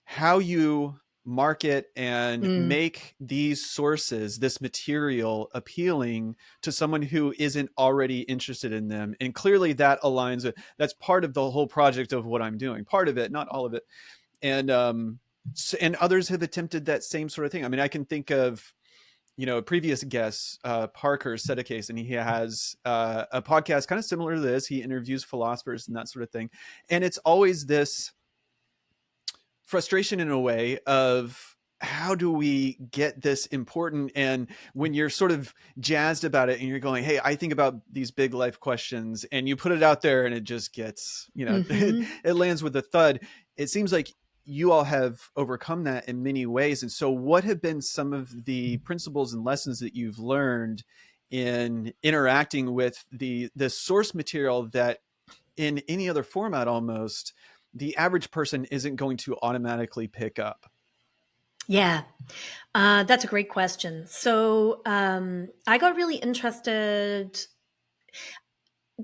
how you market and Mm. make these sources, this material, appealing to someone who isn't already interested in them. And clearly that aligns with, that's part of the whole project of what I'm doing, part of it, not all of it. And and others have attempted that same sort of thing. I mean, I can think of, you know, a previous guest, Parker Sedekase, and he has a podcast kind of similar to this. He interviews philosophers and that sort of thing. And it's always this frustration in a way of how do we get this important, and when you're sort of jazzed about it and you're going, hey, I think about these big life questions, and you put it out there and it just gets, you know, Hmm. it lands with a thud. It seems like you all have overcome that in many ways. And so what have been some of the principles and lessons that you've learned in interacting with the source material that in any other format almost the average person isn't going to automatically pick up? Yeah, that's a great question. So I got really interested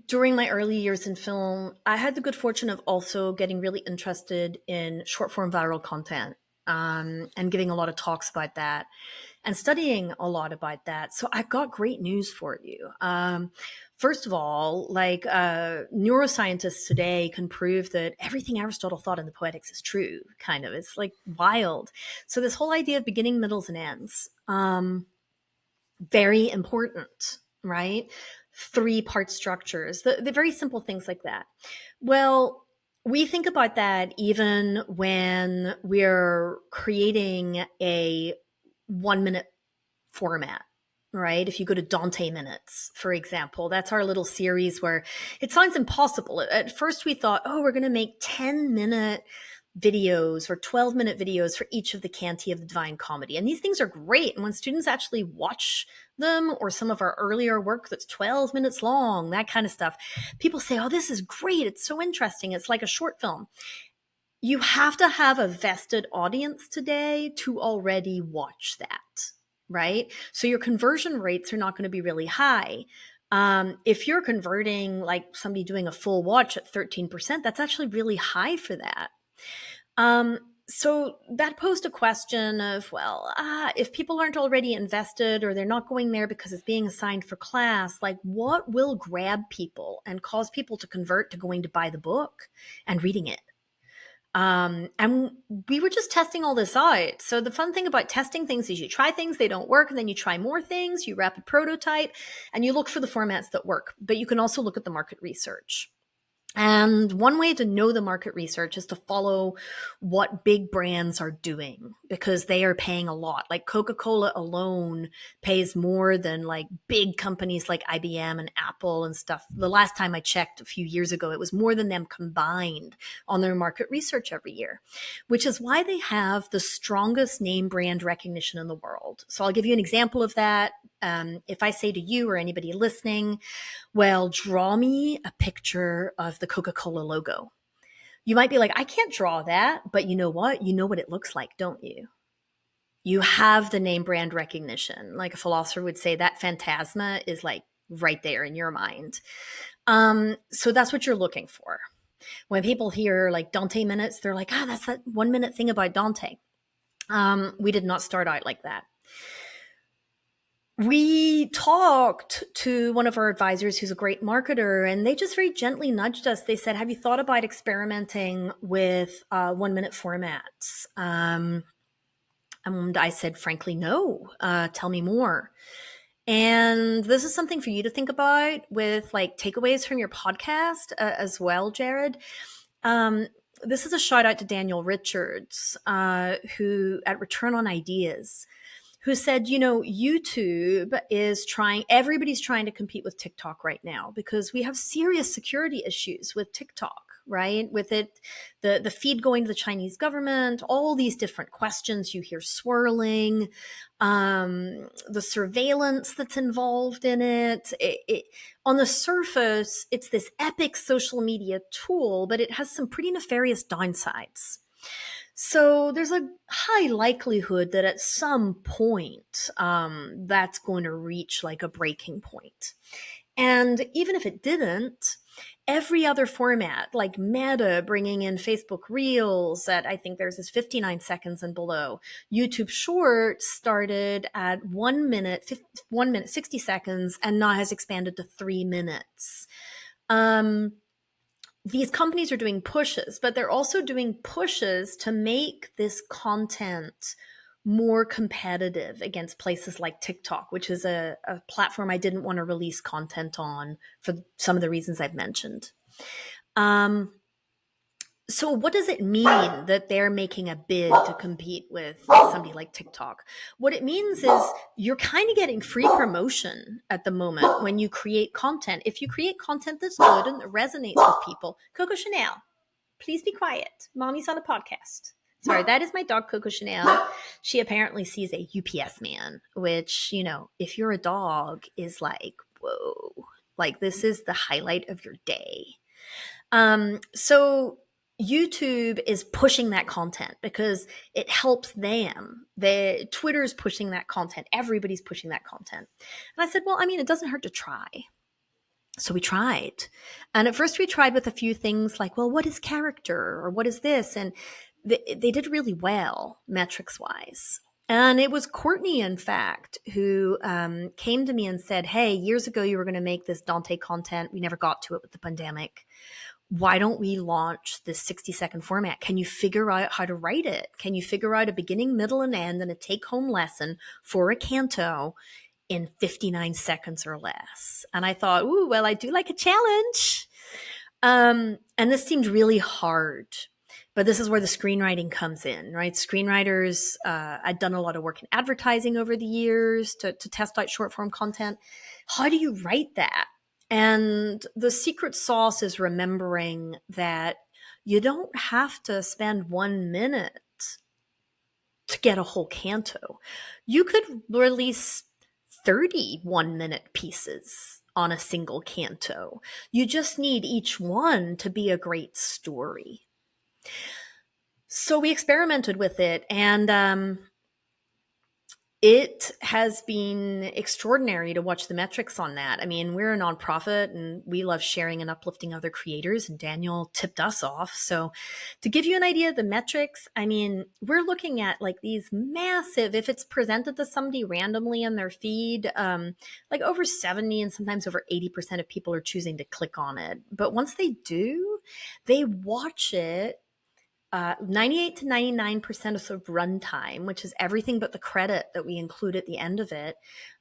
during my early years in film. I had the good fortune of also getting really interested in short form viral content, and giving a lot of talks about that and studying a lot about that. So I've got great news for you. First of all, like neuroscientists today can prove that everything Aristotle thought in the Poetics is true, kind of. It's like wild. So this whole idea of beginning, middles, and ends, very important, right? 3-part structures, the very simple things like that. Well, we think about that even when we're creating a 1-minute format, right? If you go to Dante Minutes, for example, that's our little series where it sounds impossible. At first, we thought, oh, we're going to make 10-minute videos or 12-minute videos for each of the canti of the Divine Comedy. And these things are great. And when students actually watch them, or some of our earlier work that's 12 minutes long, that kind of stuff, people say, oh, this is great. It's so interesting. It's like a short film. You have to have a vested audience today to already watch that, right? So your conversion rates are not going to be really high. If you're converting like somebody doing a full watch at 13%, that's actually really high for that. So that posed a question of, well, if people aren't already invested or they're not going there because it's being assigned for class, like what will grab people and cause people to convert to going to buy the book and reading it? And we were just testing all this out. So the fun thing about testing things is you try things, they don't work, and then you try more things, you rapid prototype, and you look for the formats that work. But you can also look at the market research. And one way to know the market research is to follow what big brands are doing, because they are paying a lot. Like Coca-Cola alone pays more than like big companies like IBM and Apple and stuff. The last time I checked a few years ago, it was more than them combined on their market research every year, which is why they have the strongest name brand recognition in the world. So I'll give you an example of that. If I say to you or anybody listening, well, draw me a picture of the Coca-Cola logo. You might be like, I can't draw that, but you know what? You know what it looks like, don't you? You have the name brand recognition. Like a philosopher would say, that phantasma is like right there in your mind. So that's what you're looking for. When people hear like Dante Minutes, they're like, that's that 1-minute thing about Dante. We did not start out like that. We talked to one of our advisors who's a great marketer, and they just very gently nudged us. They said, have you thought about experimenting with 1-minute formats? And I said, frankly, no. Tell me more. And this is something for you to think about with like takeaways from your podcast as well, Jared. This is a shout out to Daniel Richards, who at Return on Ideas, who said, YouTube everybody's trying to compete with TikTok right now because we have serious security issues with TikTok, right? With it, the feed going to the Chinese government, all these different questions you hear swirling, the surveillance that's involved in it. On the surface, it's this epic social media tool, but it has some pretty nefarious downsides. So there's a high likelihood that at some point that's going to reach like a breaking point. And even if it didn't, every other format, like Meta bringing in Facebook Reels at, I think there's this 59 seconds and below. YouTube Shorts started at 1 minute, 60 seconds, and now has expanded to 3 minutes. These companies are doing pushes, but they're also doing pushes to make this content more competitive against places like TikTok, which is a platform I didn't want to release content on for some of the reasons I've mentioned. So what does it mean that they're making a bid to compete with somebody like TikTok? What it means is you're kind of getting free promotion at the moment when you create content. If you create content that's good and that resonates with people, Coco Chanel, please be quiet. Mommy's on a podcast. Sorry, that is my dog, Coco Chanel. She apparently sees a UPS man, which, if you're a dog, is like, whoa, like this is the highlight of your day. So YouTube is pushing that content because it helps them. Twitter's pushing that content. Everybody's pushing that content. And I said, well, it doesn't hurt to try. So we tried. And at first we tried with a few things like, well, what is character or what is this? And they did really well metrics wise. And it was Courtney, in fact, who came to me and said, hey, years ago, you were going to make this Dante content. We never got to it with the pandemic. Why don't we launch this 60-second format? Can you figure out how to write it? Can you figure out a beginning, middle, and end and a take-home lesson for a canto in 59 seconds or less. And I thought, ooh, well, I do like a challenge. And this seemed really hard. But this is where the screenwriting comes in, right? Screenwriters, I'd done a lot of work in advertising over the years to test out short form content. How do you write that? And the secret sauce is remembering that you don't have to spend 1 minute to get a whole canto. You could release 30 1 minute pieces on a single canto. You just need each one to be a great story. So we experimented with it, and it has been extraordinary to watch the metrics on that. I mean, we're a nonprofit and we love sharing and uplifting other creators, and Daniel tipped us off. So to give you an idea of the metrics, I mean, we're looking at like these massive, if it's presented to somebody randomly in their feed, like over 70 and sometimes over 80% of people are choosing to click on it. But once they do, they watch it 98 to 99% of runtime, which is everything but the credit that we include at the end of it.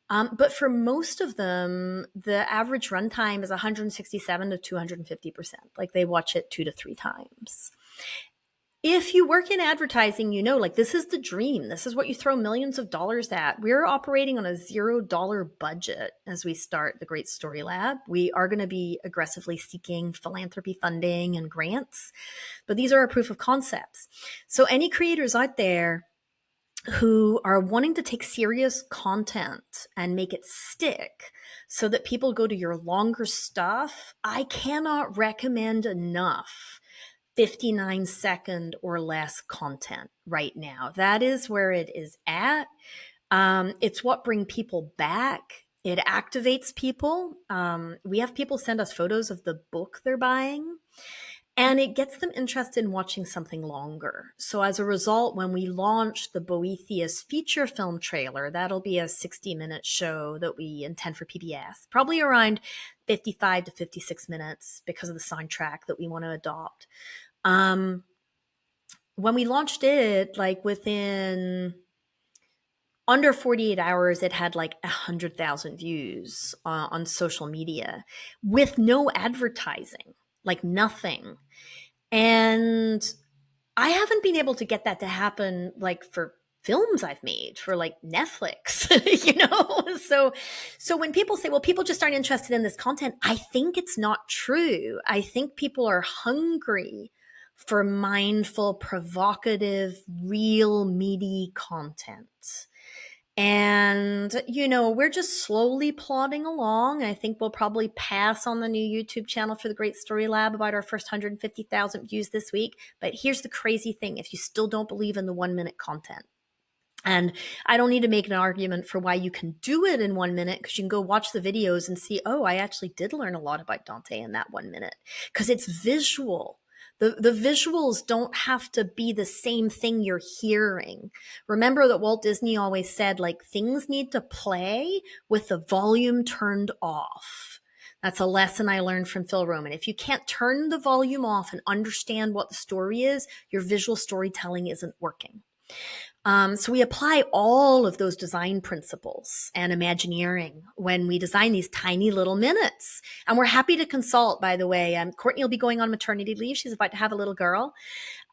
But for most of them, the average runtime is 167 to 250%. Like they watch it 2 to 3 times. If you work in advertising, you know, like this is the dream. This is what you throw millions of dollars at. We're operating on a $0 budget as we start the Great Story Lab. We are going to be aggressively seeking philanthropy funding and grants, but these are our proof of concepts. So any creators out there who are wanting to take serious content and make it stick so that people go to your longer stuff, I cannot recommend enough 59-second or less content right now. That is where it is at. It's what brings people back. It activates people. We have people send us photos of the book they're buying, and it gets them interested in watching something longer. So as a result, when we launch the Boethius feature film trailer, that'll be a 60-minute show that we intend for PBS, probably around 55 to 56 minutes because of the soundtrack that we want to adopt. When we launched it, like within under 48 hours, it had like 100,000 views on social media with no advertising, like nothing. And I haven't been able to get that to happen like for films I've made for like Netflix, you know? So when people say, well, people just aren't interested in this content, I think it's not true. I think people are hungry for mindful, provocative, real, meaty content. And, you know, we're just slowly plodding along. I think we'll probably pass on the new YouTube channel for the Great Story Lab about our first 150,000 views this week. But here's the crazy thing. If you still don't believe in the 1 minute content, and I don't need to make an argument for why you can do it in 1 minute, because you can go watch the videos and see, oh, I actually did learn a lot about Dante in that 1 minute, because it's visual. The visuals don't have to be the same thing you're hearing. Remember that Walt Disney always said, like, things need to play with the volume turned off. That's a lesson I learned from Phil Roman. If you can't turn the volume off and understand what the story is, your visual storytelling isn't working. So we apply all of those design principles and Imagineering when we design these tiny little minutes. And we're happy to consult, by the way. Courtney will be going on maternity leave. She's about to have a little girl.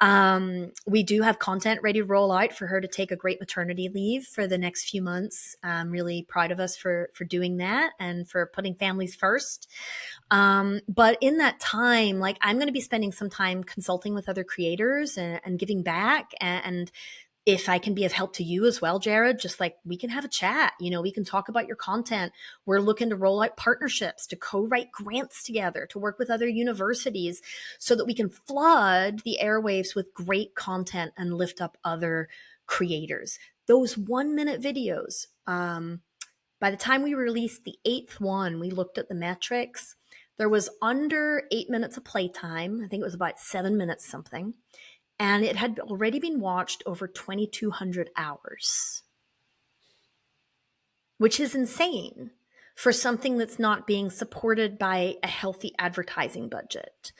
We do have content ready to roll out for her to take a great maternity leave for the next few months. I'm really proud of us for doing that and for putting families first. But in that time, like, I'm going to be spending some time consulting with other creators and giving back. And if I can be of help to you as well, Jared, just like we can have a chat, you know, we can talk about your content. We're looking to roll out partnerships, to co-write grants together, to work with other universities so that we can flood the airwaves with great content and lift up other creators. Those 1 minute videos, by the time we released the 8th one, we looked at the metrics. There was under 8 minutes of playtime. I think it was about 7 minutes something. And it had already been watched over 2,200 hours, which is insane for something that's not being supported by a healthy advertising budget.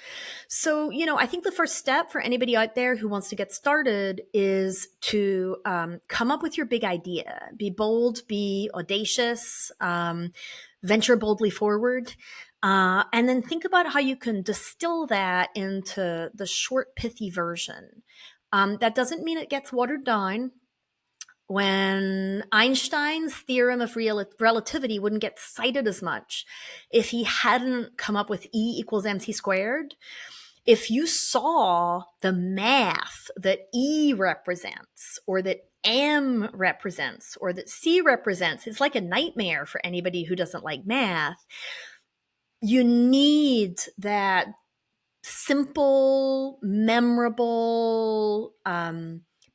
So, I think the first step for anybody out there who wants to get started is to come up with your big idea. Be bold, be audacious, venture boldly forward. And then think about how you can distill that into the short, pithy version. That doesn't mean it gets watered down. When Einstein's theorem of relativity wouldn't get cited as much if he hadn't come up with E equals mc squared. If you saw the math that E represents, or that M represents, or that C represents, it's like a nightmare for anybody who doesn't like math. You need that simple, memorable,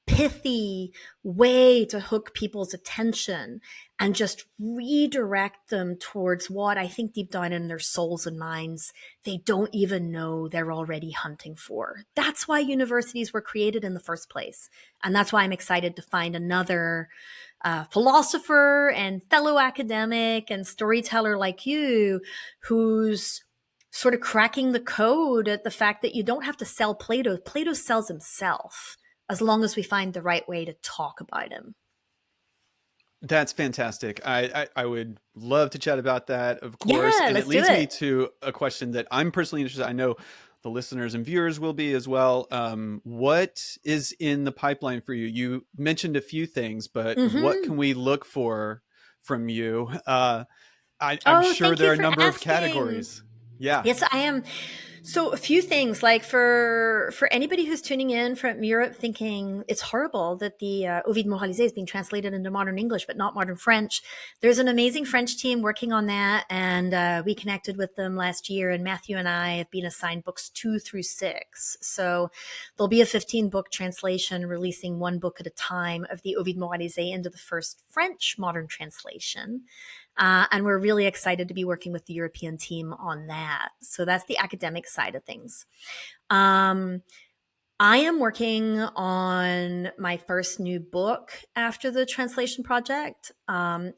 pithy way to hook people's attention and just redirect them towards what I think deep down in their souls and minds they don't even know they're already hunting for. That's why universities were created in the first place. And that's why I'm excited to find another philosopher and fellow academic and storyteller like you who's sort of cracking the code at the fact that you don't have to sell Plato. Plato sells himself as long as we find the right way to talk about him. That's fantastic. I would love to chat about that, of course. Yeah, And it let's do leads me it. to a question that I'm personally interested in. I know the listeners and viewers will be as well. What is in the pipeline for you? You mentioned a few things, but what Mm-hmm. can we look for from you? I'm Oh, sure thank there you are a for number of asking. categories. Yeah. Yes, I am. So a few things, like for anybody who's tuning in from Europe thinking it's horrible that the Ovid Moralisé is being translated into modern English but not modern French, there's an amazing French team working on that, and we connected with them last year, and Matthew and I have been assigned books 2 through 6. So there'll be a 15-book translation releasing one book at a time of the Ovid Moralisé into the first French modern translation. And we're really excited to be working with the European team on that. So that's the academic side of things. I am working on my first new book after the translation project. I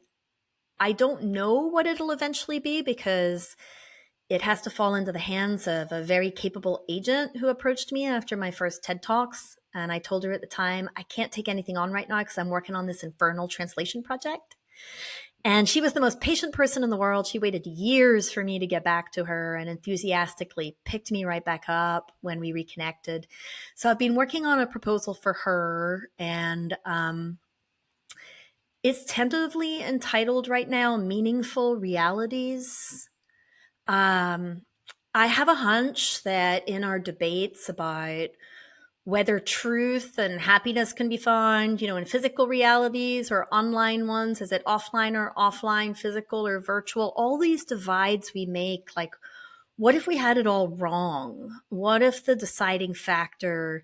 don't know what it'll eventually be because it has to fall into the hands of a very capable agent who approached me after my first TED Talks. And I told her at the time, I can't take anything on right now because I'm working on this infernal translation project. And she was the most patient person in the world. She waited years for me to get back to her and enthusiastically picked me right back up when we reconnected. So I've been working on a proposal for her, and it's tentatively entitled right now Meaningful Realities. Um, I have a hunch that in our debates about whether truth and happiness can be found, in physical realities or online ones, is it offline or offline, physical or virtual, all these divides we make, like, what if we had it all wrong? What if the deciding factor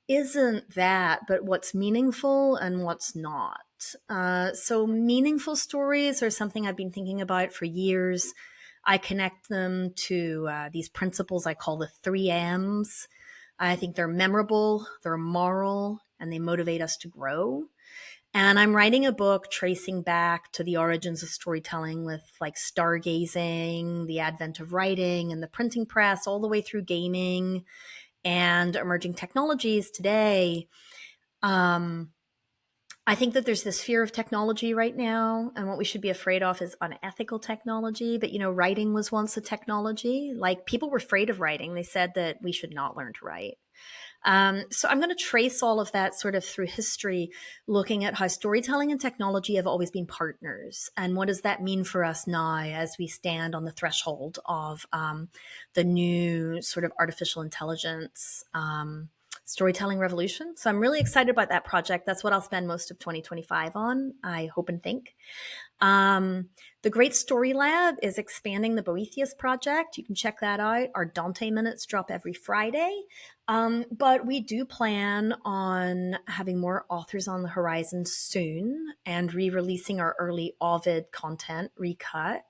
isn't that, but what's meaningful and what's not? So meaningful stories are something I've been thinking about for years. I connect them to these principles I call the 3 M's. I think they're memorable, they're moral, and they motivate us to grow. And I'm writing a book tracing back to the origins of storytelling with like stargazing, the advent of writing and the printing press, all the way through gaming and emerging technologies today. Um, I think that there's this fear of technology right now, and what we should be afraid of is unethical technology. But, writing was once a technology. Like, people were afraid of writing. They said that we should not learn to write. So I'm going to trace all of that sort of through history, looking at how storytelling and technology have always been partners. And what does that mean for us now as we stand on the threshold of the new sort of artificial intelligence storytelling revolution? So I'm really excited about that project. That's what I'll spend most of 2025 on, I hope and think. The Great Story Lab is expanding the Boethius project. You can check that out. Our Dante minutes drop every Friday. But we do plan on having more authors on the horizon soon and re-releasing our early Ovid content recut.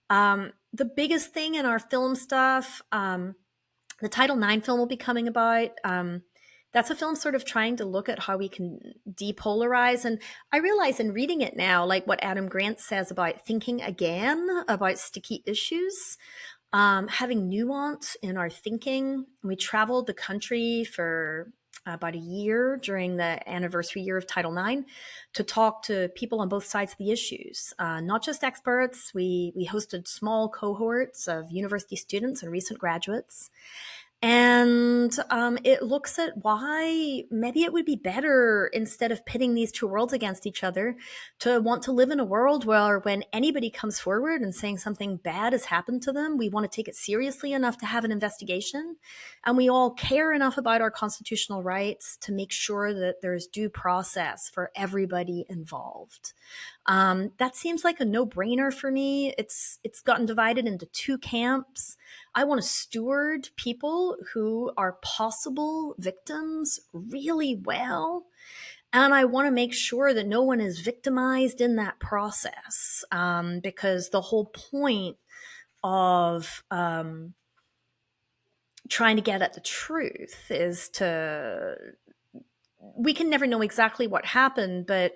The biggest thing in our film stuff, the Title IX film will be coming about. That's a film sort of trying to look at how we can depolarize. And I realize in reading it now, like what Adam Grant says about thinking again about sticky issues, having nuance in our thinking. We traveled the country for about a year during the anniversary year of Title IX to talk to people on both sides of the issues, not just experts. We hosted small cohorts of university students and recent graduates. And it looks at why maybe it would be better, instead of pitting these two worlds against each other, to want to live in a world where when anybody comes forward and saying something bad has happened to them, we want to take it seriously enough to have an investigation. And we all care enough about our constitutional rights to make sure that there's due process for everybody involved. That seems like a no-brainer for me. It's gotten divided into two camps. I want to steward people who are possible victims really well. And I want to make sure that no one is victimized in that process, because the whole point of trying to get at the truth is to, we can never know exactly what happened, but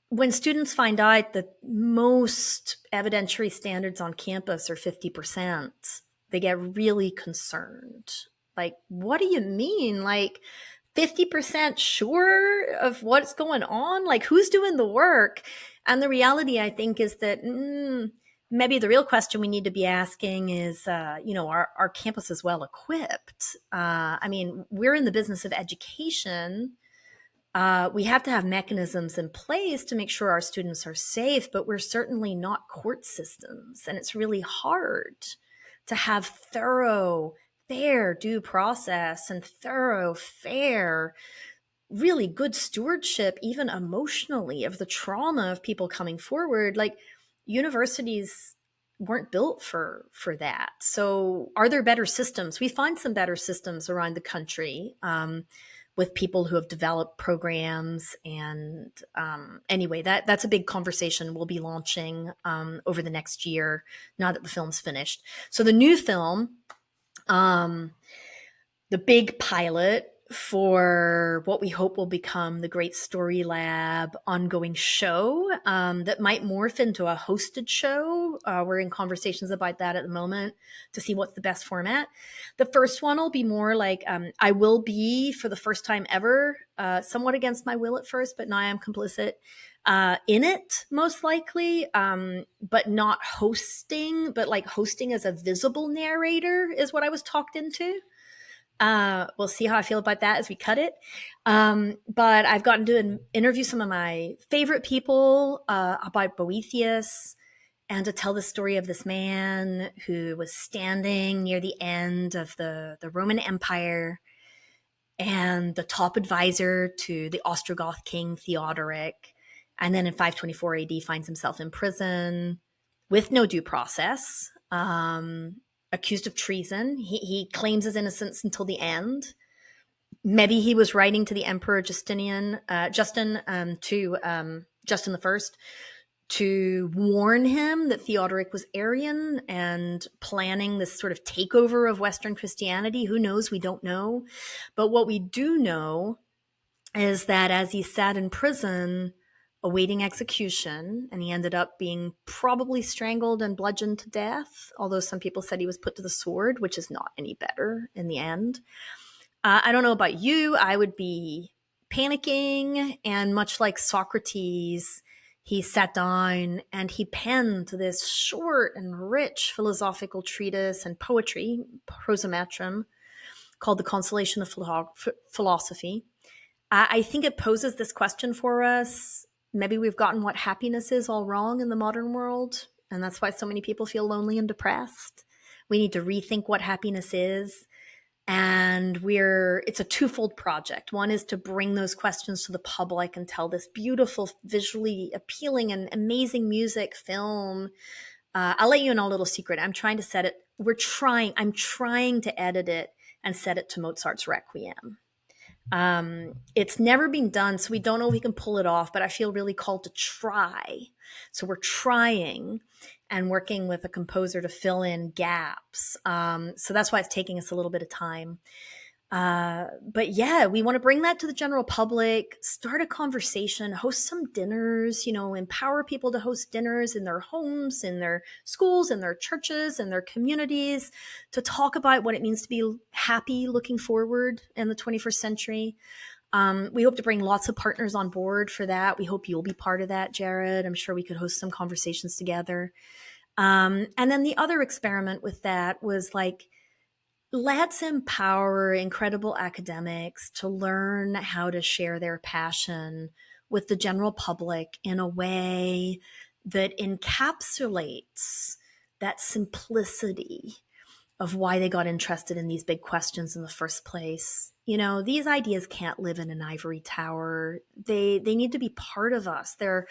when students find out that most evidentiary standards on campus are 50%, they get really concerned. Like, what do you mean? Like, 50% sure of what's going on? Like, who's doing the work? And the reality, I think, is that maybe the real question we need to be asking is, our campus is well equipped? I mean, we're in the business of education. We have to have mechanisms in place to make sure our students are safe, but we're certainly not court systems. And it's really hard to have thorough, fair due process and thorough, fair, really good stewardship, even emotionally, of the trauma of people coming forward. Like, universities weren't built for that. So are there better systems? We find some better systems around the country, with people who have developed programs. And anyway, that's a big conversation we'll be launching over the next year, now that the film's finished. So the new film, the big pilot for what we hope will become the Great Story Lab ongoing show, that might morph into a hosted show. We're in conversations about that at the moment to see what's the best format. The first one will be more like, I will be, for the first time ever, somewhat against my will at first, but now I'm complicit in it, most likely, but not hosting, but like hosting as a visible narrator is what I was talked into. We'll see how I feel about that as we cut it. But I've gotten to interview some of my favorite people about Boethius, and to tell the story of this man who was standing near the end of the Roman Empire and the top advisor to the Ostrogoth king Theodoric. And then in 524 AD finds himself in prison with no due process, accused of treason. He claims his innocence until the end. Maybe he was writing to the Emperor Justin the First, to warn him that Theodoric was Arian and planning this sort of takeover of Western Christianity. Who knows? We don't know. But what we do know is that as he sat in prison awaiting execution, and he ended up being probably strangled and bludgeoned to death, although some people said he was put to the sword, which is not any better in the end. I don't know about you. I would be panicking, and much like Socrates, he sat down and he penned this short and rich philosophical treatise and poetry, prosometrum, called The Consolation of Philosophy. I think it poses this question for us. Maybe we've gotten what happiness is all wrong in the modern world, and that's why so many people feel lonely and depressed. We need to rethink what happiness is. And it's a twofold project. One is to bring those questions to the public and tell this beautiful, visually appealing and amazing music, film. I'll let you in a little secret. I'm trying to edit it and set it to Mozart's Requiem. It's never been done, so we don't know if we can pull it off, but I feel really called to try. So we're trying and working with a composer to fill in gaps. So that's why it's taking us a little bit of time. But yeah, we want to bring that to the general public, start a conversation, host some dinners, empower people to host dinners in their homes, in their schools, in their churches, in their communities, to talk about what it means to be happy looking forward in the 21st century. We hope to bring lots of partners on board for that. We hope you'll be part of that, Jared. I'm sure we could host some conversations together. And then the other experiment with that was like, let's empower incredible academics to learn how to share their passion with the general public in a way that encapsulates that simplicity of why they got interested in these big questions in the first place. These ideas can't live in an ivory tower. They need to be part of us. They're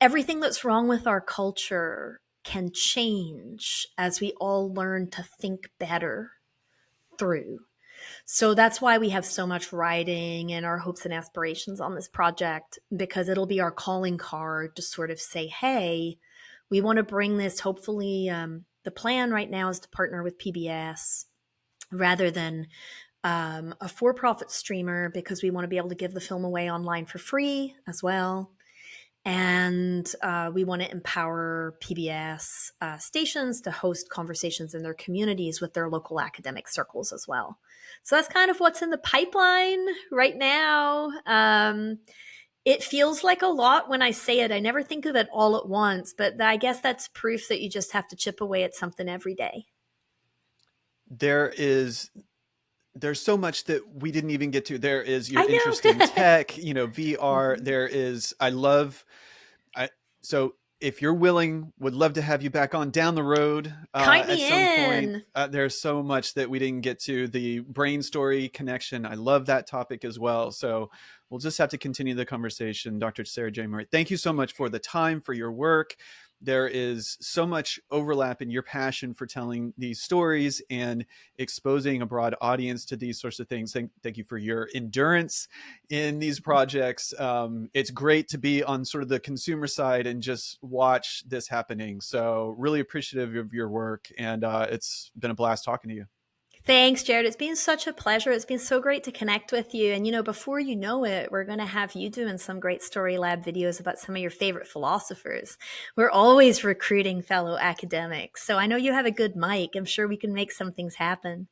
everything that's wrong with our culture can change as we all learn to think better through. So that's why we have so much writing and our hopes and aspirations on this project, because it'll be our calling card to sort of say, hey, we want to bring this. Hopefully, the plan right now is to partner with PBS rather than a for profit streamer, because we want to be able to give the film away online for free as well. And we want to empower PBS stations to host conversations in their communities with their local academic circles as well. So that's kind of what's in the pipeline right now. It feels like a lot when I say it. I never think of it all at once, but I guess that's proof that you just have to chip away at something every day. There is there's so much that we didn't even get to. There is your I interest in know. tech, VR. Mhm. There is, I love, I, so if you're willing, would love to have you back on down the road Count at me some point. in. There's so much that we didn't get to. The brain story connection, I love that topic as well. So we'll just have to continue the conversation. Dr. Sarah J. Murray, thank you so much for the time, for your work. There is so much overlap in your passion for telling these stories and exposing a broad audience to these sorts of things. Thank you for your endurance in these projects. It's great to be on sort of the consumer side and just watch this happening. So really appreciative of your work, and it's been a blast talking to you. Thanks, Jared. It's been such a pleasure. It's been so great to connect with you. And, before you know it, we're going to have you doing some great Story Lab videos about some of your favorite philosophers. We're always recruiting fellow academics. So I know you have a good mic. I'm sure we can make some things happen.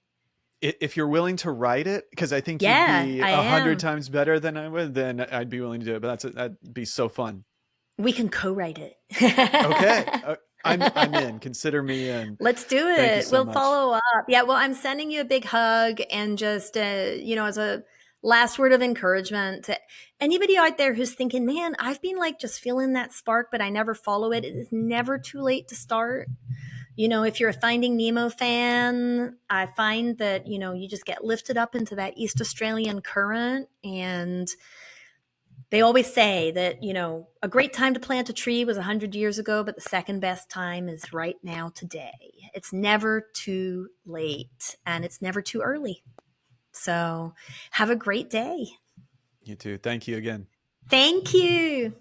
If you're willing to write it, because I think you'd Yeah, be I 100 am. times better than I would, then I'd be willing to do it. But that'd be so fun. We can co write it. Okay, I'm in. Consider me in. Let's do Thank you it. so We'll much. follow up. Yeah, well, I'm sending you a big hug and just, as a last word of encouragement to anybody out there who's thinking, man, I've been like just feeling that spark, but I never follow it. It is never too late to start. If you're a Finding Nemo fan, I find that, you just get lifted up into that East Australian current. And they always say that, a great time to plant a tree was 100 years ago, but the second best time is right now today. It's never too late and it's never too early. So have a great day. You too. Thank you again. Thank you.